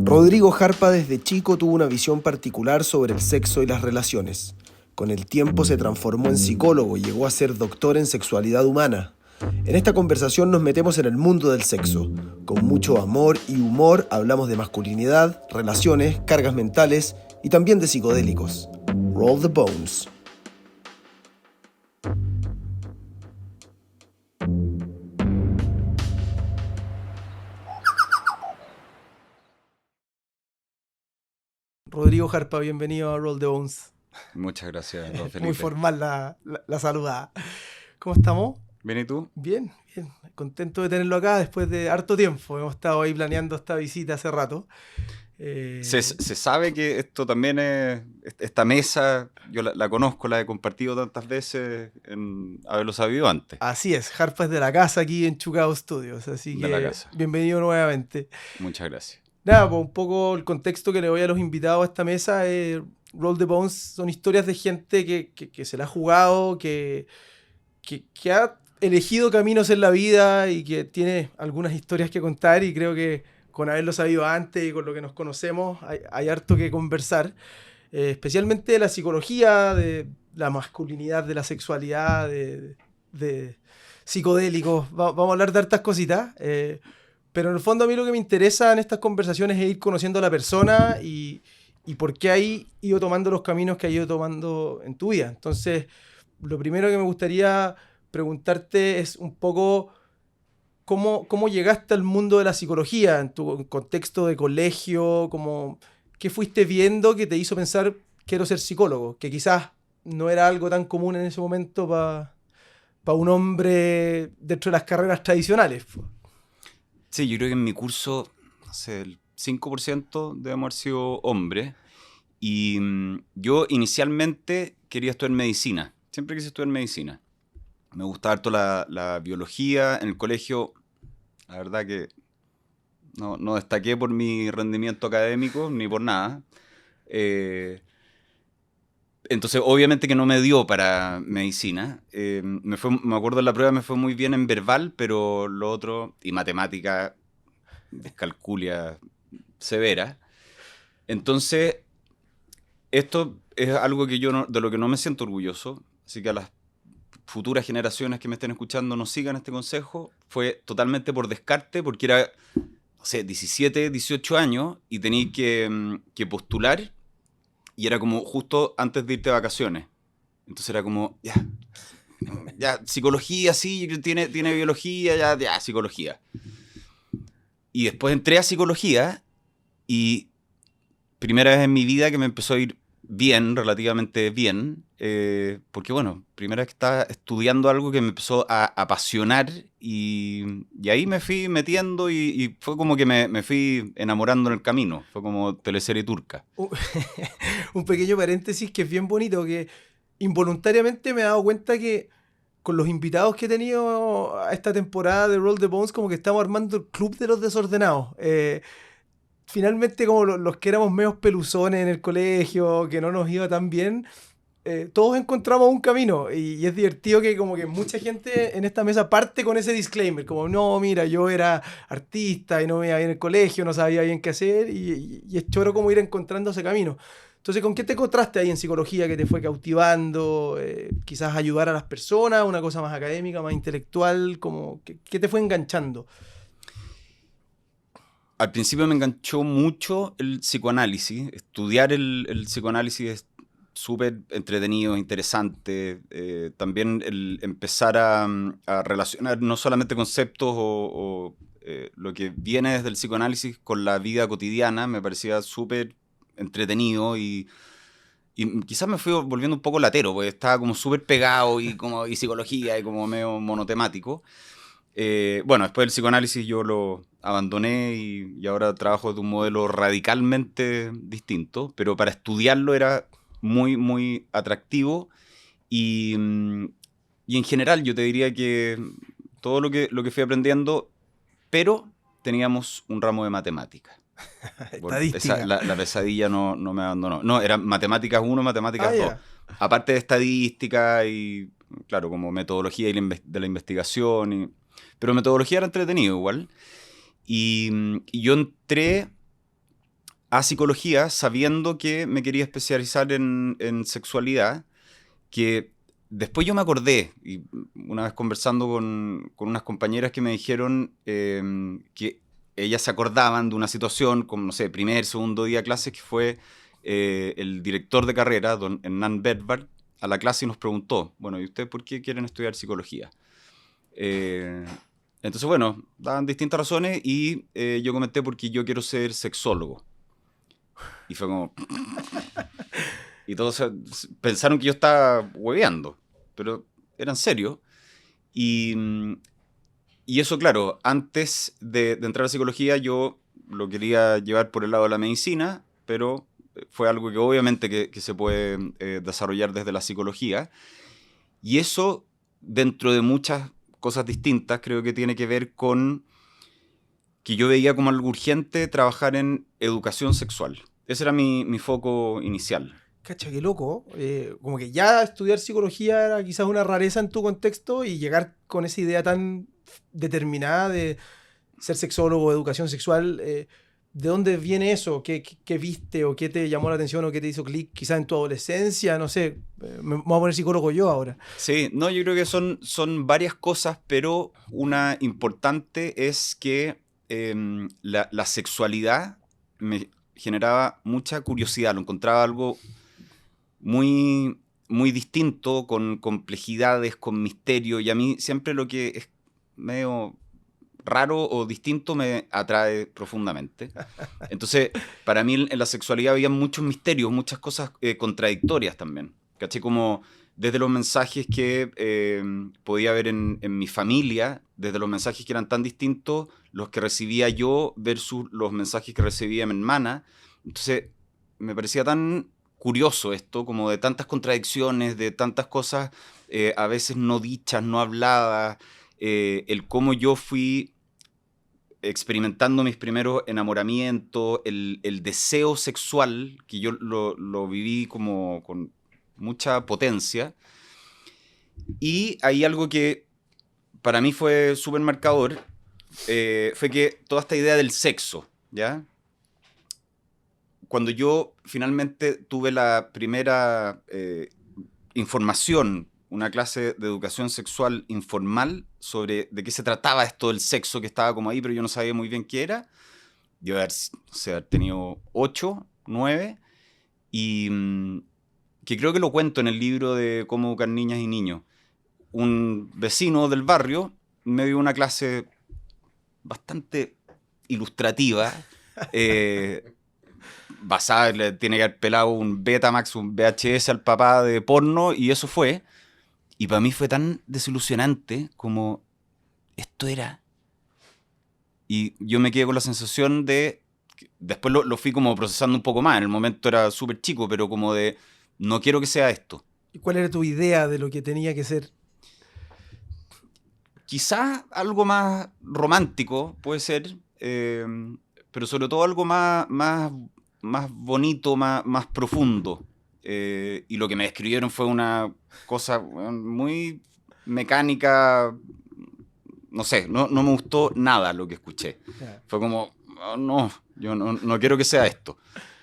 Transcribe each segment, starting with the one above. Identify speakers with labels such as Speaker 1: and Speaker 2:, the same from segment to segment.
Speaker 1: Rodrigo Jarpa desde chico tuvo una visión particular sobre el sexo y las relaciones. Con el tiempo se transformó en psicólogo y llegó a ser doctor en sexualidad humana. En esta conversación nos metemos en el mundo del sexo. Con mucho amor y humor hablamos de masculinidad, relaciones, cargas mentales y también de psicodélicos. Roll the bones. Rodrigo Jarpa, bienvenido a Roll the Bones.
Speaker 2: Muchas gracias, don Felipe.
Speaker 1: Muy formal la saludada. ¿Cómo estamos?
Speaker 2: ¿Bien y tú?
Speaker 1: Bien. Contento de tenerlo acá después de harto tiempo. Hemos estado ahí planeando esta visita hace rato.
Speaker 2: Se sabe que esto también es, esta mesa, yo la conozco, la he compartido tantas veces en haberlo sabido antes.
Speaker 1: Así es, Jarpa es de la casa aquí en Chucao Studios, así
Speaker 2: De
Speaker 1: que
Speaker 2: la casa.
Speaker 1: bienvenido nuevamente.
Speaker 2: Muchas gracias.
Speaker 1: Nada, pues un poco el contexto que le doy a los invitados a esta mesa es Roll the Bones, son historias de gente que se la ha jugado, que ha elegido caminos en la vida y que tiene algunas historias que contar, y creo que con haberlo sabido antes y con lo que nos conocemos hay harto que conversar, especialmente de la psicología, de la masculinidad, de la sexualidad, de psicodélicos. Vamos a hablar de hartas cositas, pero en el fondo a mí lo que me interesa en estas conversaciones es ir conociendo a la persona y por qué ha ido tomando los caminos que ha ido tomando en tu vida. Entonces, lo primero que me gustaría preguntarte es un poco cómo llegaste al mundo de la psicología, en tu contexto de colegio, qué fuiste viendo que te hizo pensar quiero ser psicólogo, que quizás no era algo tan común en ese momento para un hombre dentro de las carreras tradicionales.
Speaker 2: Sí, yo creo que en mi curso, no sé, el 5% debe haber sido hombre. Y yo inicialmente quería estudiar medicina. Siempre quise estudiar medicina. Me gustaba harto la biología. En el colegio, la verdad que no destaqué por mi rendimiento académico ni por nada. Entonces, obviamente que no me dio para medicina. Me acuerdo en la prueba me fue muy bien en verbal, pero lo otro, y matemática, descalculia severa. Entonces, esto es algo que de lo que no me siento orgulloso. Así que a las futuras generaciones que me estén escuchando no sigan este consejo. Fue totalmente por descarte, porque era, no sé, 17, 18 años y tenías que postular. Y era como justo antes de irte de vacaciones. Entonces era como, ya, psicología, sí, tiene biología, ya, psicología. Y después entré a psicología y primera vez en mi vida que me empezó a ir bien, relativamente bien, porque bueno, primera vez que estaba estudiando algo que me empezó a apasionar y ahí me fui metiendo y fue como que me fui enamorando en el camino, fue como teleserie turca.
Speaker 1: Un pequeño paréntesis que es bien bonito, que involuntariamente me he dado cuenta que con los invitados que he tenido a esta temporada de Roll the Bones, como que estamos armando el club de los desordenados. Finalmente, como los que éramos medios peluzones en el colegio, que no nos iba tan bien, todos encontramos un camino, y es divertido que como que mucha gente en esta mesa parte con ese disclaimer, como no, mira, yo era artista y no me iba bien en el colegio, no sabía bien qué hacer, y es choro como ir encontrando ese camino. Entonces, ¿con qué te encontraste ahí en psicología que te fue cautivando? Quizás ayudar a las personas, una cosa más académica, más intelectual, ¿qué te fue enganchando?
Speaker 2: Al principio me enganchó mucho el psicoanálisis. Estudiar el psicoanálisis es súper entretenido, interesante. También el empezar a relacionar no solamente conceptos o lo que viene desde el psicoanálisis con la vida cotidiana me parecía súper entretenido y quizás me fui volviendo un poco latero, porque estaba como súper pegado y psicología y como medio monotemático. Bueno, después del psicoanálisis yo lo abandoné y ahora trabajo de un modelo radicalmente distinto, pero para estudiarlo era muy, muy atractivo y en general yo te diría que todo lo que fui aprendiendo, pero teníamos un ramo de matemáticas.
Speaker 1: Estadística.
Speaker 2: La pesadilla no me abandonó. No, eran matemáticas 1, matemáticas 2.
Speaker 1: Yeah.
Speaker 2: Aparte de estadística y, claro, como metodología de la investigación. Pero metodología era entretenido igual. Y yo entré a psicología sabiendo que me quería especializar en sexualidad, que después yo me acordé, y una vez conversando con unas compañeras que me dijeron que ellas se acordaban de una situación, como no sé, primer, segundo día de clases, que fue el director de carrera, don Hernán Bedvar, a la clase y nos preguntó, bueno, ¿y ustedes por qué quieren estudiar psicología? Entonces, bueno, daban distintas razones y yo comenté porque yo quiero ser sexólogo. Y fue como... Y todos pensaron que yo estaba hueveando, pero era en serio. Y, y eso, claro, antes de entrar a psicología yo lo quería llevar por el lado de la medicina, pero fue algo que obviamente que se puede desarrollar desde la psicología. Y eso, dentro de muchas cosas distintas, creo que tiene que ver con que yo veía como algo urgente trabajar en educación sexual. Ese era mi foco inicial.
Speaker 1: Cacha, qué loco. Como que ya estudiar psicología era quizás una rareza en tu contexto y llegar con esa idea tan determinada de ser sexólogo, educación sexual. ¿De dónde viene eso? ¿Qué viste o qué te llamó la atención o qué te hizo clic quizás en tu adolescencia? No sé, me voy a poner psicólogo yo ahora.
Speaker 2: Sí, no, yo creo que son varias cosas, pero una importante es que la sexualidad me generaba mucha curiosidad, lo encontraba algo muy, muy distinto, con complejidades, con misterio, y a mí siempre lo que es medio raro o distinto me atrae profundamente. Entonces, para mí en la sexualidad había muchos misterios, muchas cosas contradictorias también. ¿Caché? Como desde los mensajes que podía ver en mi familia, desde los mensajes que eran tan distintos, los que recibía yo versus los mensajes que recibía mi hermana. Entonces, me parecía tan curioso esto, como de tantas contradicciones, de tantas cosas a veces no dichas, no habladas, el cómo yo fui experimentando mis primeros enamoramientos, el deseo sexual, que yo lo viví como con mucha potencia. Y hay algo que para mí fue súper marcador, fue que toda esta idea del sexo, ¿ya? Cuando yo finalmente tuve la primera información, una clase de educación sexual informal sobre de qué se trataba esto del sexo, que estaba como ahí, pero yo no sabía muy bien qué era. Yo haber, o sea, haber tenido 8, 9, y que creo que lo cuento en el libro de Cómo educar niñas y niños. Un vecino del barrio me dio una clase bastante ilustrativa, basada, le tiene que haber pelado un Betamax, un VHS al papá de porno, y eso fue. Y para mí fue tan desilusionante como esto era. Y yo me quedé con la sensación de... Después lo fui como procesando un poco más. En el momento era súper chico, pero como de... No quiero que sea esto.
Speaker 1: ¿Y cuál era tu idea de lo que tenía que ser?
Speaker 2: Quizás algo más romántico, puede ser. Pero sobre todo algo más bonito, más profundo. Y lo que me describieron fue una cosa muy mecánica. No sé, no me gustó nada lo que escuché.
Speaker 1: Ya.
Speaker 2: Fue como, "Oh, no, yo no quiero que sea esto".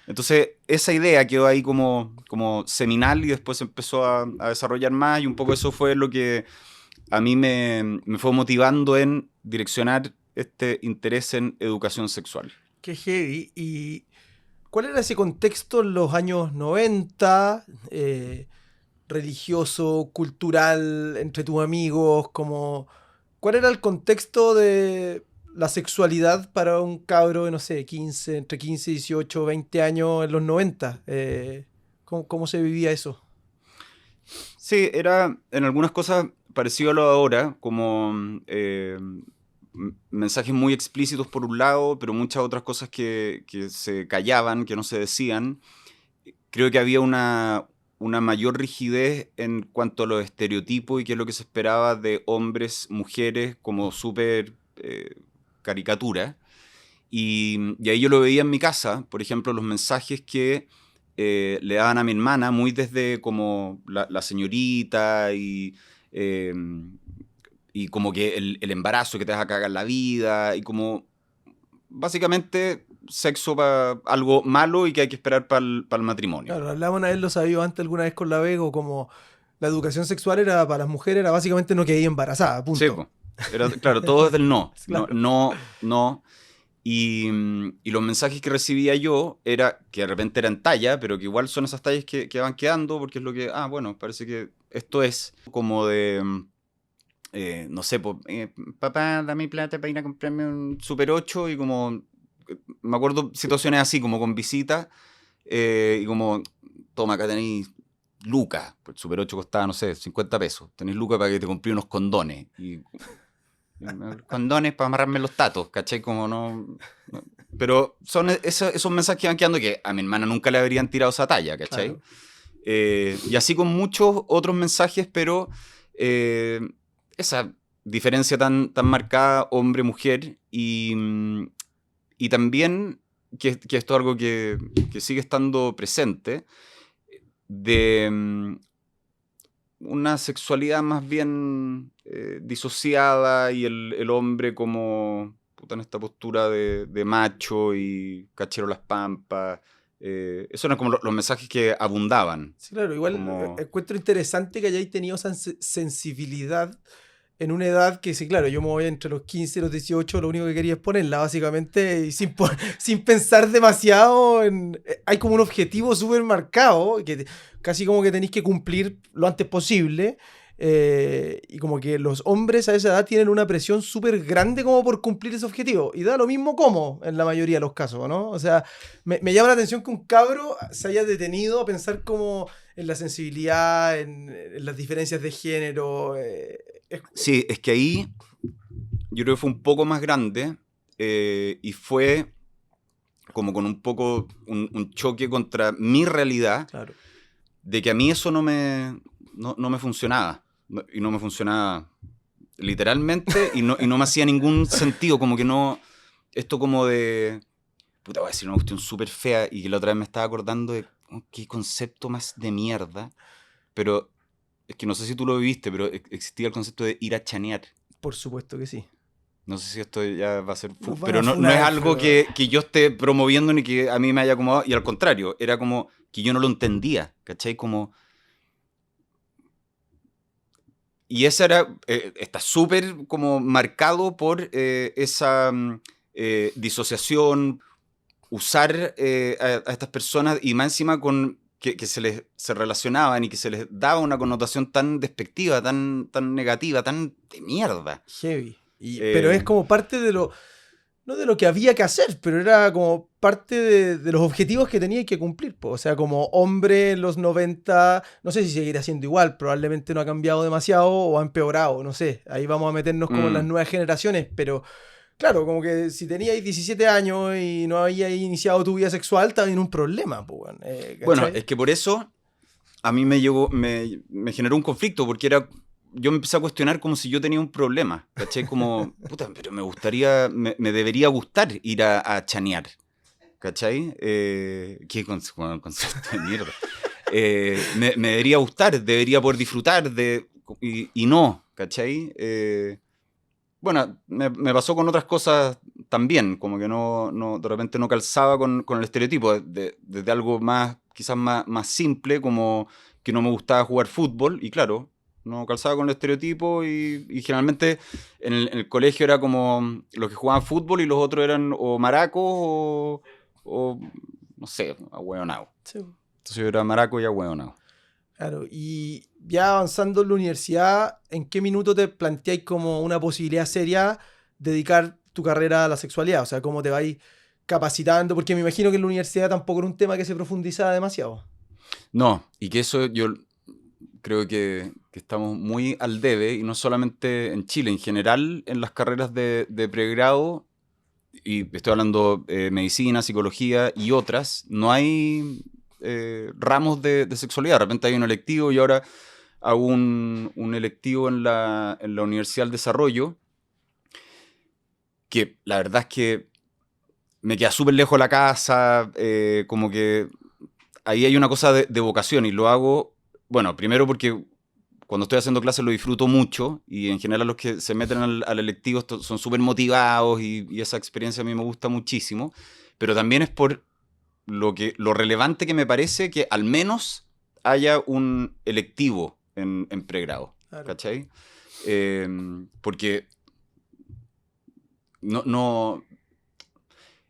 Speaker 2: Entonces, esa idea quedó ahí como seminal y después se empezó a desarrollar más, y un poco eso fue lo que a mí me fue motivando en direccionar este interés en educación sexual.
Speaker 1: Qué heavy. ¿Y cuál era ese contexto en los años 90? Religioso, cultural, entre tus amigos, como... ¿Cuál era el contexto de la sexualidad para un cabro de, no sé, 15 entre 15 18 20 años en los 90? ¿Cómo se vivía eso?
Speaker 2: Sí, era en algunas cosas parecido a lo de ahora, como mensajes muy explícitos por un lado, pero muchas otras cosas que se callaban, que no se decían. Creo que había una mayor rigidez en cuanto a los estereotipos y qué es lo que se esperaba de hombres, mujeres, como súper caricatura. Y ahí yo lo veía en mi casa, por ejemplo, los mensajes que le daban a mi hermana, muy desde como la señorita eh, y como que el embarazo que te vas a cagar la vida, y como básicamente sexo para algo malo y que hay que esperar para el matrimonio.
Speaker 1: Claro, hablábamos una vez, lo sabía antes alguna vez con la Vego, como la educación sexual era para las mujeres, era básicamente no quedar embarazada,
Speaker 2: Sí,
Speaker 1: punto.
Speaker 2: po. Claro, todo es del no. No,
Speaker 1: Claro.
Speaker 2: no, no. Y los mensajes que recibía yo era que de repente eran talla, pero que igual son esas tallas que van quedando, porque es lo que, bueno, parece que esto es como de, no sé, papá, dame plata para ir a comprarme un Super 8 y como, me acuerdo situaciones así, como con visitas, y como, toma, acá tenéis lucas, pues el Super 8 costaba, no sé, 50 pesos, tenéis lucas para que te compré unos condones, y condones para amarrarme los tatos, ¿cachai? Como no. Pero son esos mensajes que van quedando que a mi hermana nunca le habrían tirado esa talla, ¿cachai?
Speaker 1: Claro.
Speaker 2: Y así con muchos otros mensajes, pero esa diferencia tan marcada hombre-mujer y también, que esto es algo que sigue estando presente, de una sexualidad más bien disociada y el hombre como puta, en esta postura de macho y cachero las pampas. Esos eran como los mensajes que abundaban.
Speaker 1: Sí, claro, igual
Speaker 2: Como...
Speaker 1: encuentro interesante que hayáis tenido esa sensibilidad en una edad que, sí, claro, yo me voy entre los 15 y los 18, lo único que quería es ponerla, básicamente, y sin pensar demasiado hay como un objetivo súper marcado, que casi como que tenéis que cumplir lo antes posible, y como que los hombres a esa edad tienen una presión súper grande como por cumplir ese objetivo, y da lo mismo como, en la mayoría de los casos, ¿no? O sea, me llama la atención que un cabro se haya detenido a pensar como en la sensibilidad, en las diferencias de género.
Speaker 2: Sí, es que ahí yo creo que fue un poco más grande y fue como con un poco un choque contra mi realidad,
Speaker 1: Claro.
Speaker 2: de que a mí eso no me funcionaba. Y no me funcionaba literalmente y no me hacía ningún sentido. Como que no. Esto como de. Puta, voy a decir una cuestión súper fea y que la otra vez me estaba acordando de qué concepto más de mierda. Pero es que no sé si tú lo viviste, pero existía el concepto de ir a chanear.
Speaker 1: Por supuesto que sí.
Speaker 2: No sé si esto ya va a ser...
Speaker 1: Nos van
Speaker 2: Pero
Speaker 1: a
Speaker 2: no es
Speaker 1: funar,
Speaker 2: algo
Speaker 1: pero...
Speaker 2: que yo esté promoviendo ni que a mí me haya acomodado. Y al contrario, era como que yo no lo entendía, ¿cachai? Como... Y ese era... está súper como marcado por esa disociación, usar a estas personas y más encima con... Que se relacionaban y que se les daba una connotación tan despectiva, tan negativa, tan de mierda.
Speaker 1: Heavy. Pero es
Speaker 2: Eh,
Speaker 1: como parte de lo... No de lo que había que hacer, pero era como parte de los objetivos que tenía que cumplir. Po. O sea, como hombre en los 90, no sé si seguirá siendo igual, probablemente no ha cambiado demasiado o ha empeorado, no sé. Ahí vamos a meternos como en las
Speaker 2: mm,
Speaker 1: nuevas generaciones, pero claro, como que si teníais 17 años y no habíais iniciado tu vida sexual, estaba en un problema, po, weón,
Speaker 2: bueno,
Speaker 1: ¿cachai?
Speaker 2: es que por eso a mí me generó un conflicto, porque yo me empecé a cuestionar como si yo tenía un problema, ¿cachai? Como, puta, pero me debería gustar ir a chanear, ¿cachai? ¿Qué concepto de mierda? Me debería gustar, debería poder disfrutar, y no, ¿cachai? Bueno, me pasó con otras cosas también, como que de repente no calzaba con el estereotipo, desde algo más, quizás más simple, como que no me gustaba jugar fútbol, y claro, no calzaba con el estereotipo, y generalmente en el colegio era como los que jugaban fútbol y los otros eran o maracos o no sé, ahueonados.
Speaker 1: Sí,
Speaker 2: Entonces yo era maraco y ahueonado.
Speaker 1: claro. Y ya avanzando en la universidad, ¿en qué minuto te planteáis como una posibilidad seria dedicar tu carrera a la sexualidad? O sea, ¿cómo te vais capacitando? Porque me imagino que en la universidad tampoco era un tema que se profundizaba demasiado.
Speaker 2: No, y que eso yo creo que estamos muy al debe, y no solamente en Chile, en general en las carreras de pregrado, y estoy hablando medicina, psicología y otras, no hay ramos de sexualidad. De repente hay un electivo y ahora hago un electivo en la Universidad del Desarrollo, que la verdad es que me queda súper lejos de la casa, como que ahí hay una cosa de vocación y lo hago, bueno, primero porque cuando estoy haciendo clases lo disfruto mucho y en general los que se meten al electivo son súper motivados y esa experiencia a mí me gusta muchísimo, pero también es por lo relevante que me parece que al menos haya un electivo en pregrado,
Speaker 1: Claro.
Speaker 2: ¿cachai? Porque no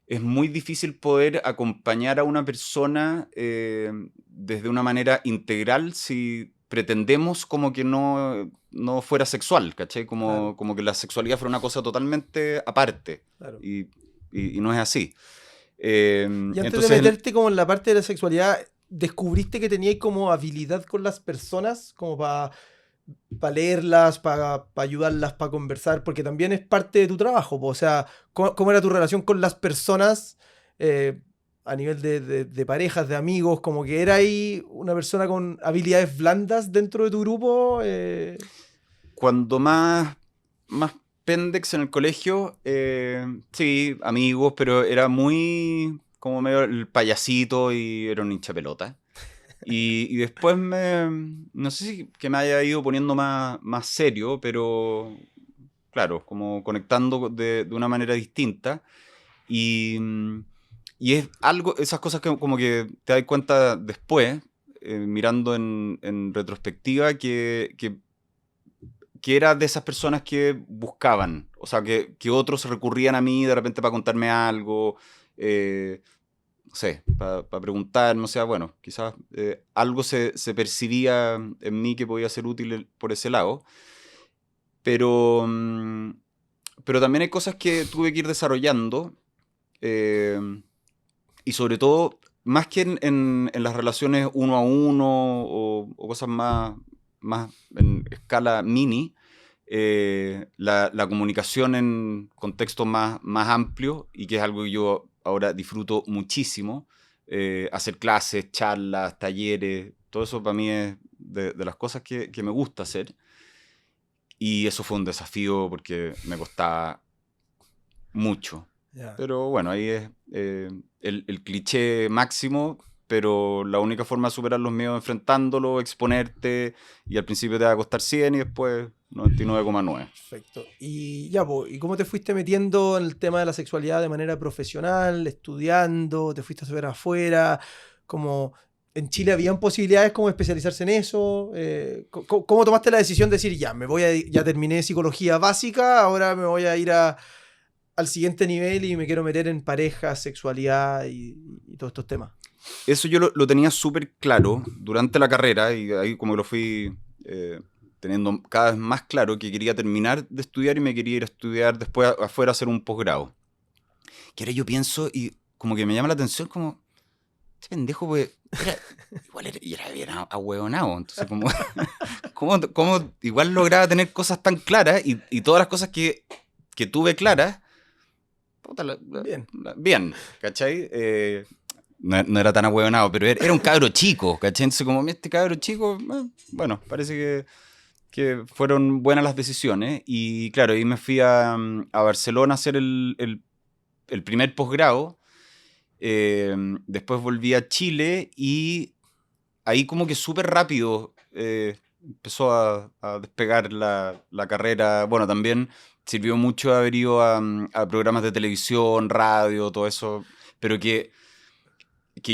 Speaker 2: es muy difícil poder acompañar a una persona desde una manera integral si pretendemos como que no fuera sexual, ¿cachai?
Speaker 1: Claro.
Speaker 2: Como que la sexualidad fuera una cosa totalmente aparte.
Speaker 1: Claro.
Speaker 2: Y no es así.
Speaker 1: Y antes de
Speaker 2: Entonces,
Speaker 1: meterte como en la parte de la sexualidad, ¿descubriste que teníais como habilidad con las personas? Como para leerlas, para ayudarlas, para conversar, porque también es parte de tu trabajo, po. O sea, ¿cómo era tu relación con las personas a nivel de parejas, de amigos? Como que era ahí una persona con habilidades blandas dentro de tu grupo.
Speaker 2: cuando más pendex en el colegio, sí, amigos, pero era muy como medio el payasito y era un hincha pelota. Y después no sé si que me haya ido poniendo más serio, pero claro, como conectando de una manera distinta. Y, y es algo, esas cosas que como que te das cuenta después, mirando en retrospectiva, que era de esas personas que buscaban, o sea, que otros recurrían a mí de repente para contarme algo, no sé, para preguntarme, o sea, bueno, quizás algo se percibía en mí que podía ser útil por ese lado, pero, pero también hay cosas que tuve que ir desarrollando, eh, y sobre todo, más que en las relaciones uno a uno o cosas más en escala mini, la comunicación en contextos más amplios y que es algo que yo ahora disfruto muchísimo. Hacer clases, charlas, talleres, todo eso para mí es de las cosas que me gusta hacer. Y eso fue un desafío porque me costaba mucho.
Speaker 1: Ya.
Speaker 2: Pero bueno, ahí es el cliché máximo, pero la única forma de superar los miedos es enfrentándolo, exponerte, y al principio te va a costar 100 y después 99,9.
Speaker 1: Perfecto. Y ya, po, ¿y cómo te fuiste metiendo en el tema de la sexualidad de manera profesional, estudiando? ¿Te fuiste a estudiar afuera? Como en Chile habían posibilidades como de especializarse en eso. ¿Cómo tomaste la decisión de decir, ya, ya terminé psicología básica, ahora me voy a ir al siguiente nivel y me quiero meter en pareja, sexualidad y todos estos temas?
Speaker 2: Eso yo lo tenía súper claro durante la carrera y ahí como que lo fui teniendo cada vez más claro que quería terminar de estudiar y me quería ir a estudiar después afuera a hacer un posgrado. Que ahora yo pienso y como que me llama la atención como, este pendejo pues igual era bien ahueonado, entonces como, cómo igual lograba tener cosas tan claras y todas las cosas que tuve claras, puta,
Speaker 1: Bien.
Speaker 2: bien, ¿cachai? No era tan ahueonado, pero era un cabro chico, ¿cachai? Entonces como este cabro chico, bueno, parece que fueron buenas las decisiones y claro, ahí me fui a Barcelona a hacer el primer posgrado. Después volví a Chile y ahí como que súper rápido empezó a despegar la carrera. Bueno, también sirvió mucho haber ido a programas de televisión, radio, todo eso, pero que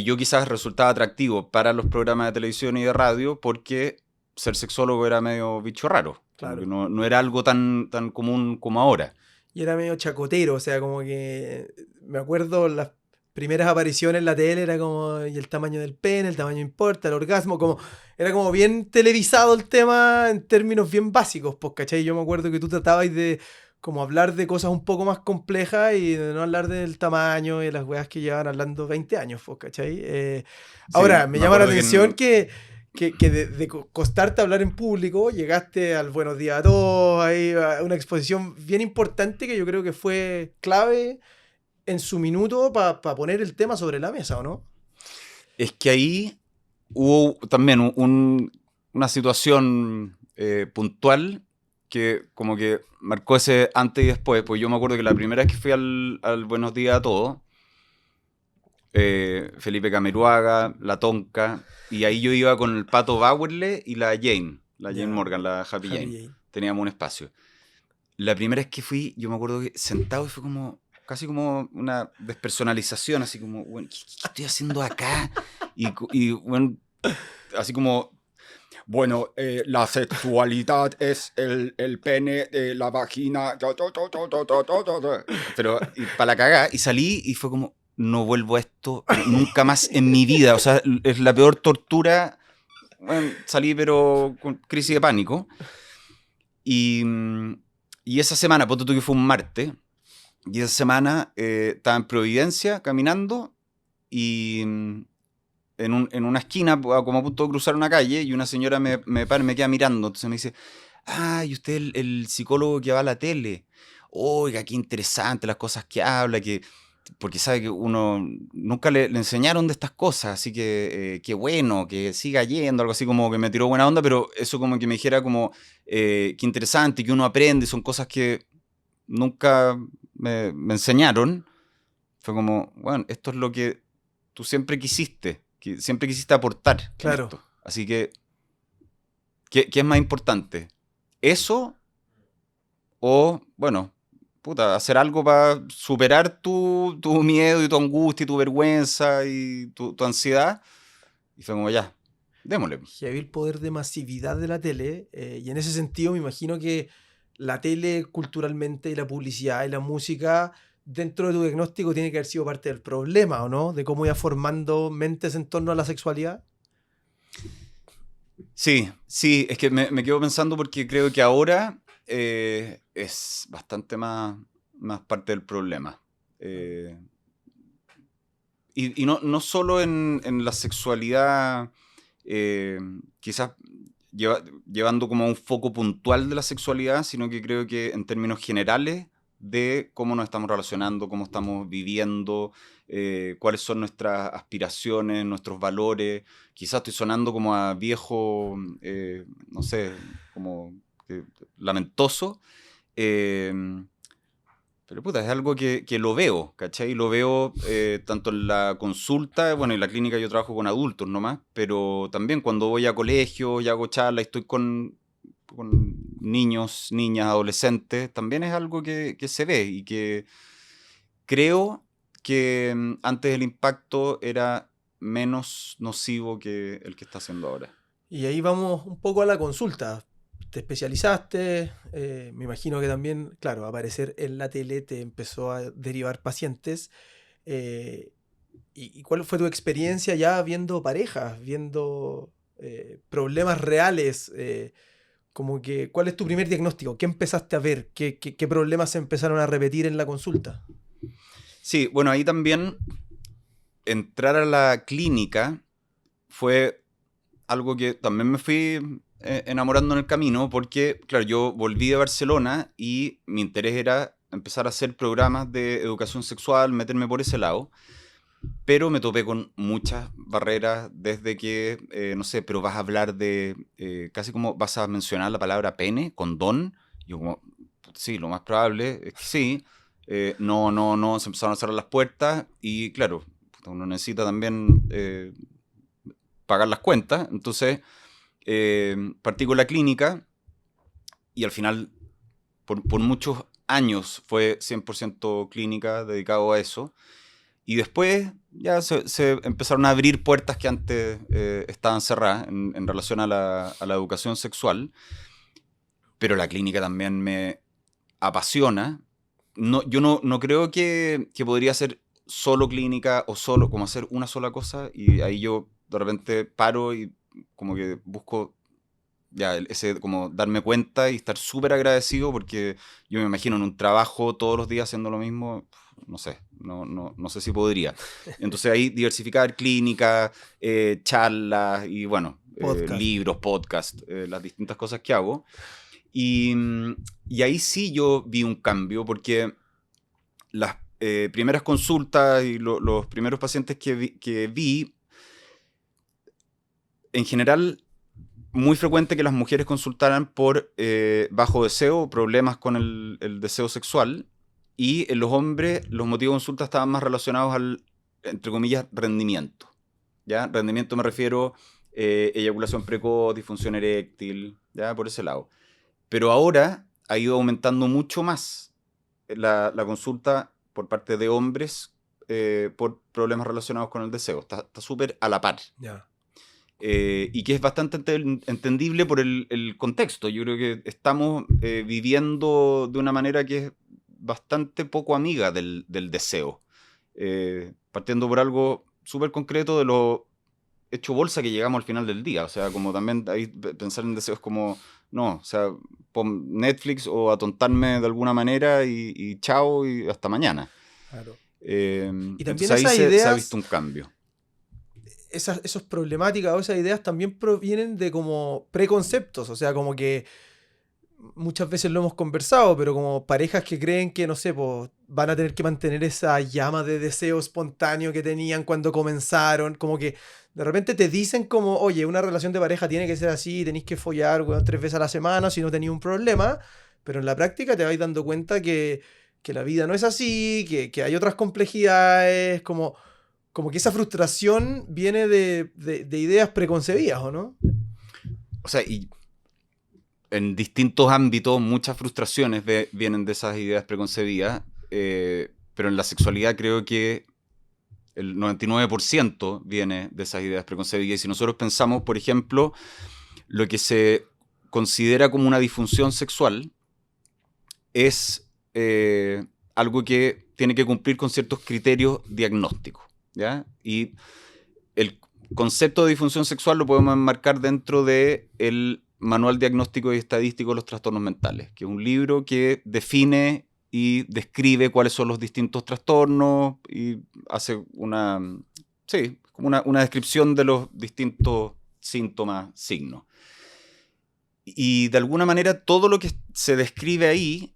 Speaker 2: yo quizás resultaba atractivo para los programas de televisión y de radio porque ser sexólogo era medio bicho raro. Como
Speaker 1: Claro.
Speaker 2: que no era algo tan común como ahora.
Speaker 1: Y era medio chacotero, o sea, como que me acuerdo las primeras apariciones en la tele era como, y el tamaño del pene, el tamaño importa, el orgasmo, como, era como bien televisado el tema en términos bien básicos, pues, ¿cachai? Yo me acuerdo que tú tratabas de como hablar de cosas un poco más complejas y de no hablar del tamaño y de las weas que llevan hablando 20 años, pues, ¿cachai?
Speaker 2: Sí,
Speaker 1: Ahora, me
Speaker 2: me
Speaker 1: llama la
Speaker 2: acuerdo que
Speaker 1: atención que de costarte hablar en público, llegaste al Buenos Días a Todos, ahí a una exposición bien importante que yo creo que fue clave en su minuto para poner el tema sobre la mesa, ¿o no?
Speaker 2: es que ahí hubo también una situación puntual que como que marcó ese antes y después. Pues yo me acuerdo que la primera vez que fui al Buenos Días a Todos, Felipe Camiruaga, La Tonka, y ahí yo iba con el Pato Bauerle y la Jane
Speaker 1: Ya,
Speaker 2: Morgan, la Happy Jane. Teníamos un espacio. La primera vez que fui, yo me acuerdo que sentado y fue como, casi como una despersonalización, así como, bueno, ¿qué estoy haciendo acá? Y bueno, así como, bueno, la sexualidad es el pene, la vagina, pero para la cagada, y salí y fue como, no vuelvo a esto nunca más en mi vida, o sea, es la peor tortura. Bueno, salí pero con crisis de pánico. Y, y esa semana, ponte tú que fue un martes, y esa semana estaba en Providencia caminando y en una esquina, como a punto de cruzar una calle, y una señora me para y me queda mirando. Entonces me dice, y usted es el psicólogo que va a la tele. Oiga, qué interesante las cosas que habla, porque sabe que uno nunca le enseñaron de estas cosas, así que qué bueno, que siga yendo, algo así como que me tiró buena onda, pero eso como que me dijera como qué interesante, que uno aprende, son cosas que nunca me enseñaron. Fue como, bueno, esto es lo que tú siempre quisiste aportar en
Speaker 1: Claro.
Speaker 2: esto. Así que, ¿qué es más importante? ¿Eso o, bueno, puta, hacer algo para superar tu miedo y tu angustia y tu vergüenza y tu ansiedad? Y fue como, ya, démosle.
Speaker 1: Heavy el poder de masividad de la tele, y en ese sentido me imagino que la tele culturalmente y la publicidad y la música dentro de tu diagnóstico tiene que haber sido parte del problema, ¿o no? De cómo iba formando mentes en torno a la sexualidad.
Speaker 2: Sí, es que me quedo pensando porque creo que ahora es bastante más parte del problema. Eh, y no solo en la sexualidad, eh, quizás llevando como a un foco puntual de la sexualidad, sino que creo que en términos generales de cómo nos estamos relacionando, cómo estamos viviendo, cuáles son nuestras aspiraciones, nuestros valores. Quizás estoy sonando como a viejo, no sé, como lamentoso, eh, pero puta, es algo que lo veo, ¿cachai? Lo veo tanto en la consulta, bueno, en la clínica yo trabajo con adultos nomás, pero también cuando voy a colegio y hago charlas y estoy con niños, niñas, adolescentes, también es algo que se ve y que creo que antes el impacto era menos nocivo que el que está haciendo ahora.
Speaker 1: Y ahí vamos un poco a la consulta. Te especializaste, me imagino que también, claro, aparecer en la tele te empezó a derivar pacientes. eh, ¿Y cuál fue tu experiencia ya viendo parejas, viendo problemas reales? Como que, ¿cuál es tu primer diagnóstico? ¿Qué empezaste a ver? ¿Qué problemas se empezaron a repetir en la consulta?
Speaker 2: Sí, bueno, ahí también entrar a la clínica fue algo que también me fui enamorando en el camino porque, claro, yo volví de Barcelona y mi interés era empezar a hacer programas de educación sexual, meterme por ese lado, pero me topé con muchas barreras desde que, no sé, pero vas a hablar de, casi como vas a mencionar la palabra pene, condón, y yo como, sí, lo más probable es que sí. No, se empezaron a cerrar las puertas y claro, uno necesita también pagar las cuentas, entonces partí con la clínica y al final por muchos años fue 100% clínica dedicado a eso. Y después ya se empezaron a abrir puertas que antes estaban cerradas en relación a la educación sexual, pero la clínica también me apasiona. No, yo no creo que podría ser solo clínica o solo como hacer una sola cosa y ahí yo de repente paro y como que busco ya ese como darme cuenta y estar súper agradecido porque yo me imagino en un trabajo todos los días haciendo lo mismo, no sé, no sé si podría. Entonces ahí diversificar clínica, charlas y bueno,
Speaker 1: Podcast.
Speaker 2: libros, podcast, las distintas cosas que hago. Y, y ahí sí yo vi un cambio porque las primeras consultas y los primeros pacientes que vi, en general muy frecuente que las mujeres consultaran por bajo deseo, problemas con el deseo sexual, y en los hombres los motivos de consulta estaban más relacionados al, entre comillas, rendimiento. ¿Ya? Rendimiento me refiero eyaculación precoz, disfunción eréctil, ¿ya? Por ese lado. Pero ahora ha ido aumentando mucho más la consulta por parte de hombres por problemas relacionados con el deseo. Está súper a la par.
Speaker 1: Ya.
Speaker 2: Y que es bastante entendible por el contexto. Yo creo que estamos viviendo de una manera que es bastante poco amiga del deseo. Partiendo por algo súper concreto de lo hecho bolsa que llegamos al final del día. O sea, como también ahí pensar en deseos como, no, o sea, pon Netflix o atontarme de alguna manera y chao y hasta mañana.
Speaker 1: Claro.
Speaker 2: Y
Speaker 1: también
Speaker 2: ahí
Speaker 1: esas
Speaker 2: se ha
Speaker 1: ideas,
Speaker 2: visto un cambio.
Speaker 1: Esas problemáticas o esas ideas también provienen de como preconceptos, o sea, como que muchas veces lo hemos conversado, pero como parejas que creen que, no sé, pues, van a tener que mantener esa llama de deseo espontáneo que tenían cuando comenzaron, como que de repente te dicen como, oye, una relación de pareja tiene que ser así, tenéis que follar, weón, 3 veces a la semana si no tenéis un problema, pero en la práctica te vais dando cuenta que la vida no es así, que hay otras complejidades, como que esa frustración viene de ideas preconcebidas, ¿o no?
Speaker 2: O sea, y en distintos ámbitos muchas frustraciones vienen de esas ideas preconcebidas, pero en la sexualidad creo que el 99% viene de esas ideas preconcebidas. Y si nosotros pensamos, por ejemplo, lo que se considera como una disfunción sexual es algo que tiene que cumplir con ciertos criterios diagnósticos, ¿ya? Y el concepto de disfunción sexual lo podemos enmarcar dentro del Manual Diagnóstico y Estadístico de los Trastornos Mentales, que es un libro que define y describe cuáles son los distintos trastornos y hace una descripción de los distintos síntomas, signos. Y de alguna manera todo lo que se describe ahí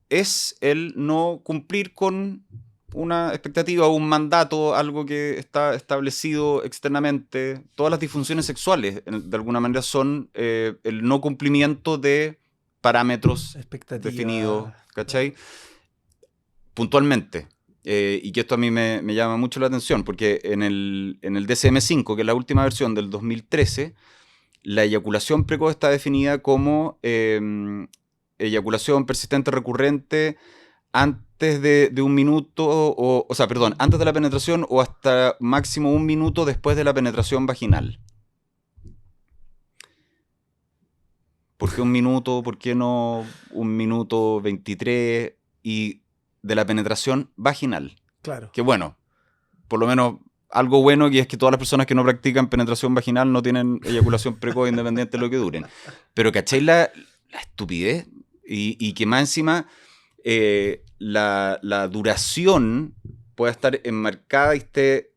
Speaker 2: es el no cumplir con una expectativa o un mandato, algo que está establecido externamente. Todas las disfunciones sexuales, de alguna manera, son el no cumplimiento de parámetros definidos, ¿cachai? Puntualmente. Y que esto a mí me llama mucho la atención, porque en el DSM-5, que es la última versión del 2013, la eyaculación precoz está definida como eyaculación persistente recurrente antes de un minuto, antes de la penetración o hasta máximo 1 minuto después de la penetración vaginal. ¿Por qué 1 minuto? ¿Por qué no 1 minuto 23? Y de la penetración vaginal.
Speaker 1: Claro.
Speaker 2: Que bueno, por lo menos algo bueno que es que todas las personas que no practican penetración vaginal no tienen eyaculación precoz independiente de lo que duren. Pero ¿cachai la estupidez? Y que más encima la duración pueda estar enmarcada y esté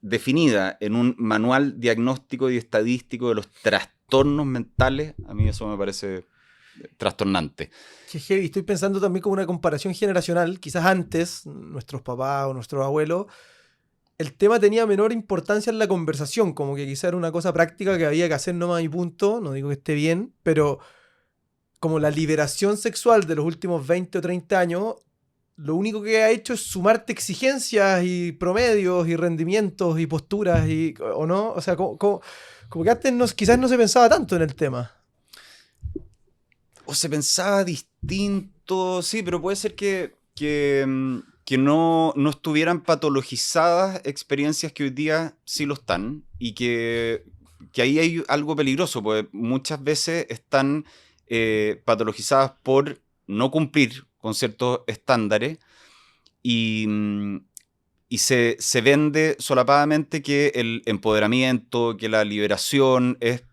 Speaker 2: definida en un manual diagnóstico y estadístico de los trastornos mentales. A mí eso me parece trastornante.
Speaker 1: Qué heavy. Estoy pensando también como una comparación generacional. Quizás antes, nuestros papás o nuestros abuelos, el tema tenía menor importancia en la conversación, como que quizás era una cosa práctica que había que hacer nomás y punto. No digo que esté bien, pero como la liberación sexual de los últimos 20 o 30 años, lo único que ha hecho es sumarte exigencias y promedios y rendimientos y posturas, ¿o no? O sea, como que antes quizás no se pensaba tanto en el tema.
Speaker 2: O se pensaba distinto, sí, pero puede ser que no estuvieran patologizadas experiencias que hoy día sí lo están, y que ahí hay algo peligroso, porque muchas veces están patologizadas por no cumplir con ciertos estándares y se vende solapadamente que el empoderamiento, que la liberación es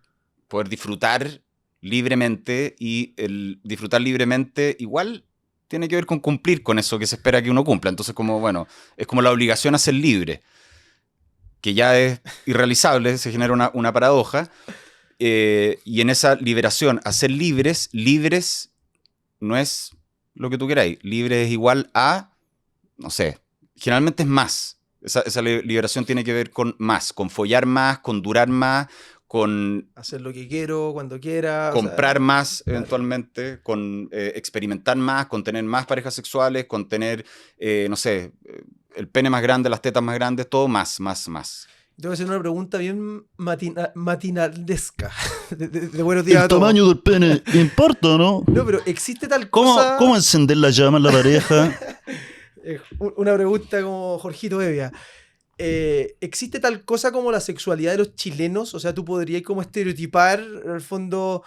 Speaker 2: poder disfrutar libremente, y el disfrutar libremente igual tiene que ver con cumplir con eso que se espera que uno cumpla. Entonces, es como la obligación a ser libre, que ya es irrealizable, se genera una paradoja. Y en esa liberación, a ser libres no es lo que tú queráis. Libre es igual a, no sé, generalmente es más. Esa liberación tiene que ver con más, con follar más, con durar más, con
Speaker 1: hacer lo que quiero, cuando quiera.
Speaker 2: Comprar más, eventualmente, con experimentar más, con tener más parejas sexuales, con tener, no sé, el pene más grande, las tetas más grandes, todo más.
Speaker 1: Tengo que hacer una pregunta bien matinalesca. de buenos días
Speaker 3: el
Speaker 1: a todos.
Speaker 3: tamaño del pene importa, ¿no?
Speaker 1: No, pero existe tal cosa...
Speaker 3: ¿Cómo encender la llama en la pareja?
Speaker 1: Una pregunta como Jorgito Evia. ¿Existe tal cosa como la sexualidad de los chilenos? O sea, tú podrías como estereotipar, en el fondo,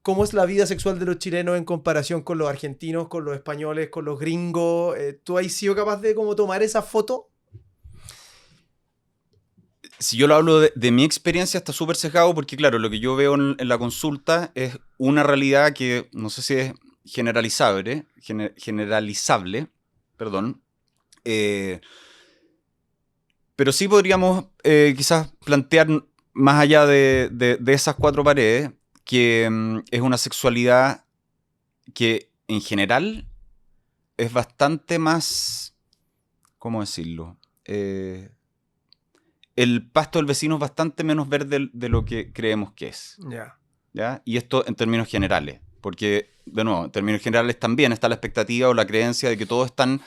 Speaker 1: cómo es la vida sexual de los chilenos en comparación con los argentinos, con los españoles, con los gringos. ¿Tú has sido capaz de como tomar esa foto?
Speaker 2: Si yo lo hablo de mi experiencia, está súper sesgado porque, claro, lo que yo veo en la consulta es una realidad que no sé si es generalizable, perdón. Pero sí podríamos quizás plantear, más allá de esas cuatro paredes, que es una sexualidad que en general es bastante más, ¿cómo decirlo? El pasto del vecino es bastante menos verde de lo que creemos que es.
Speaker 1: Ya.
Speaker 2: ¿Ya? Y esto en términos generales, porque, de nuevo, en términos generales también está la expectativa o la creencia de que todos están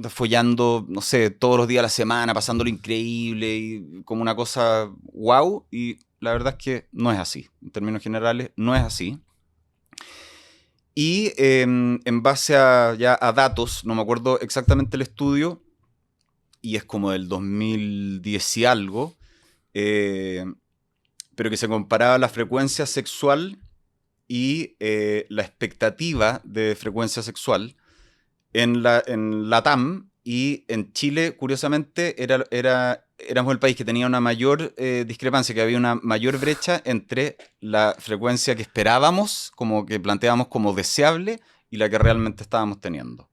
Speaker 2: follando, no sé, todos los días de la semana, pasándolo increíble y como una cosa wow, y la verdad es que no es así. En términos generales, no es así. Y en base a datos, no me acuerdo exactamente el estudio, y es como del 2010 y algo, pero que se comparaba la frecuencia sexual y la expectativa de frecuencia sexual en la TAM, y en Chile, curiosamente, éramos el país que tenía una mayor discrepancia, que había una mayor brecha entre la frecuencia que esperábamos, como que planteábamos como deseable, y la que realmente estábamos teniendo.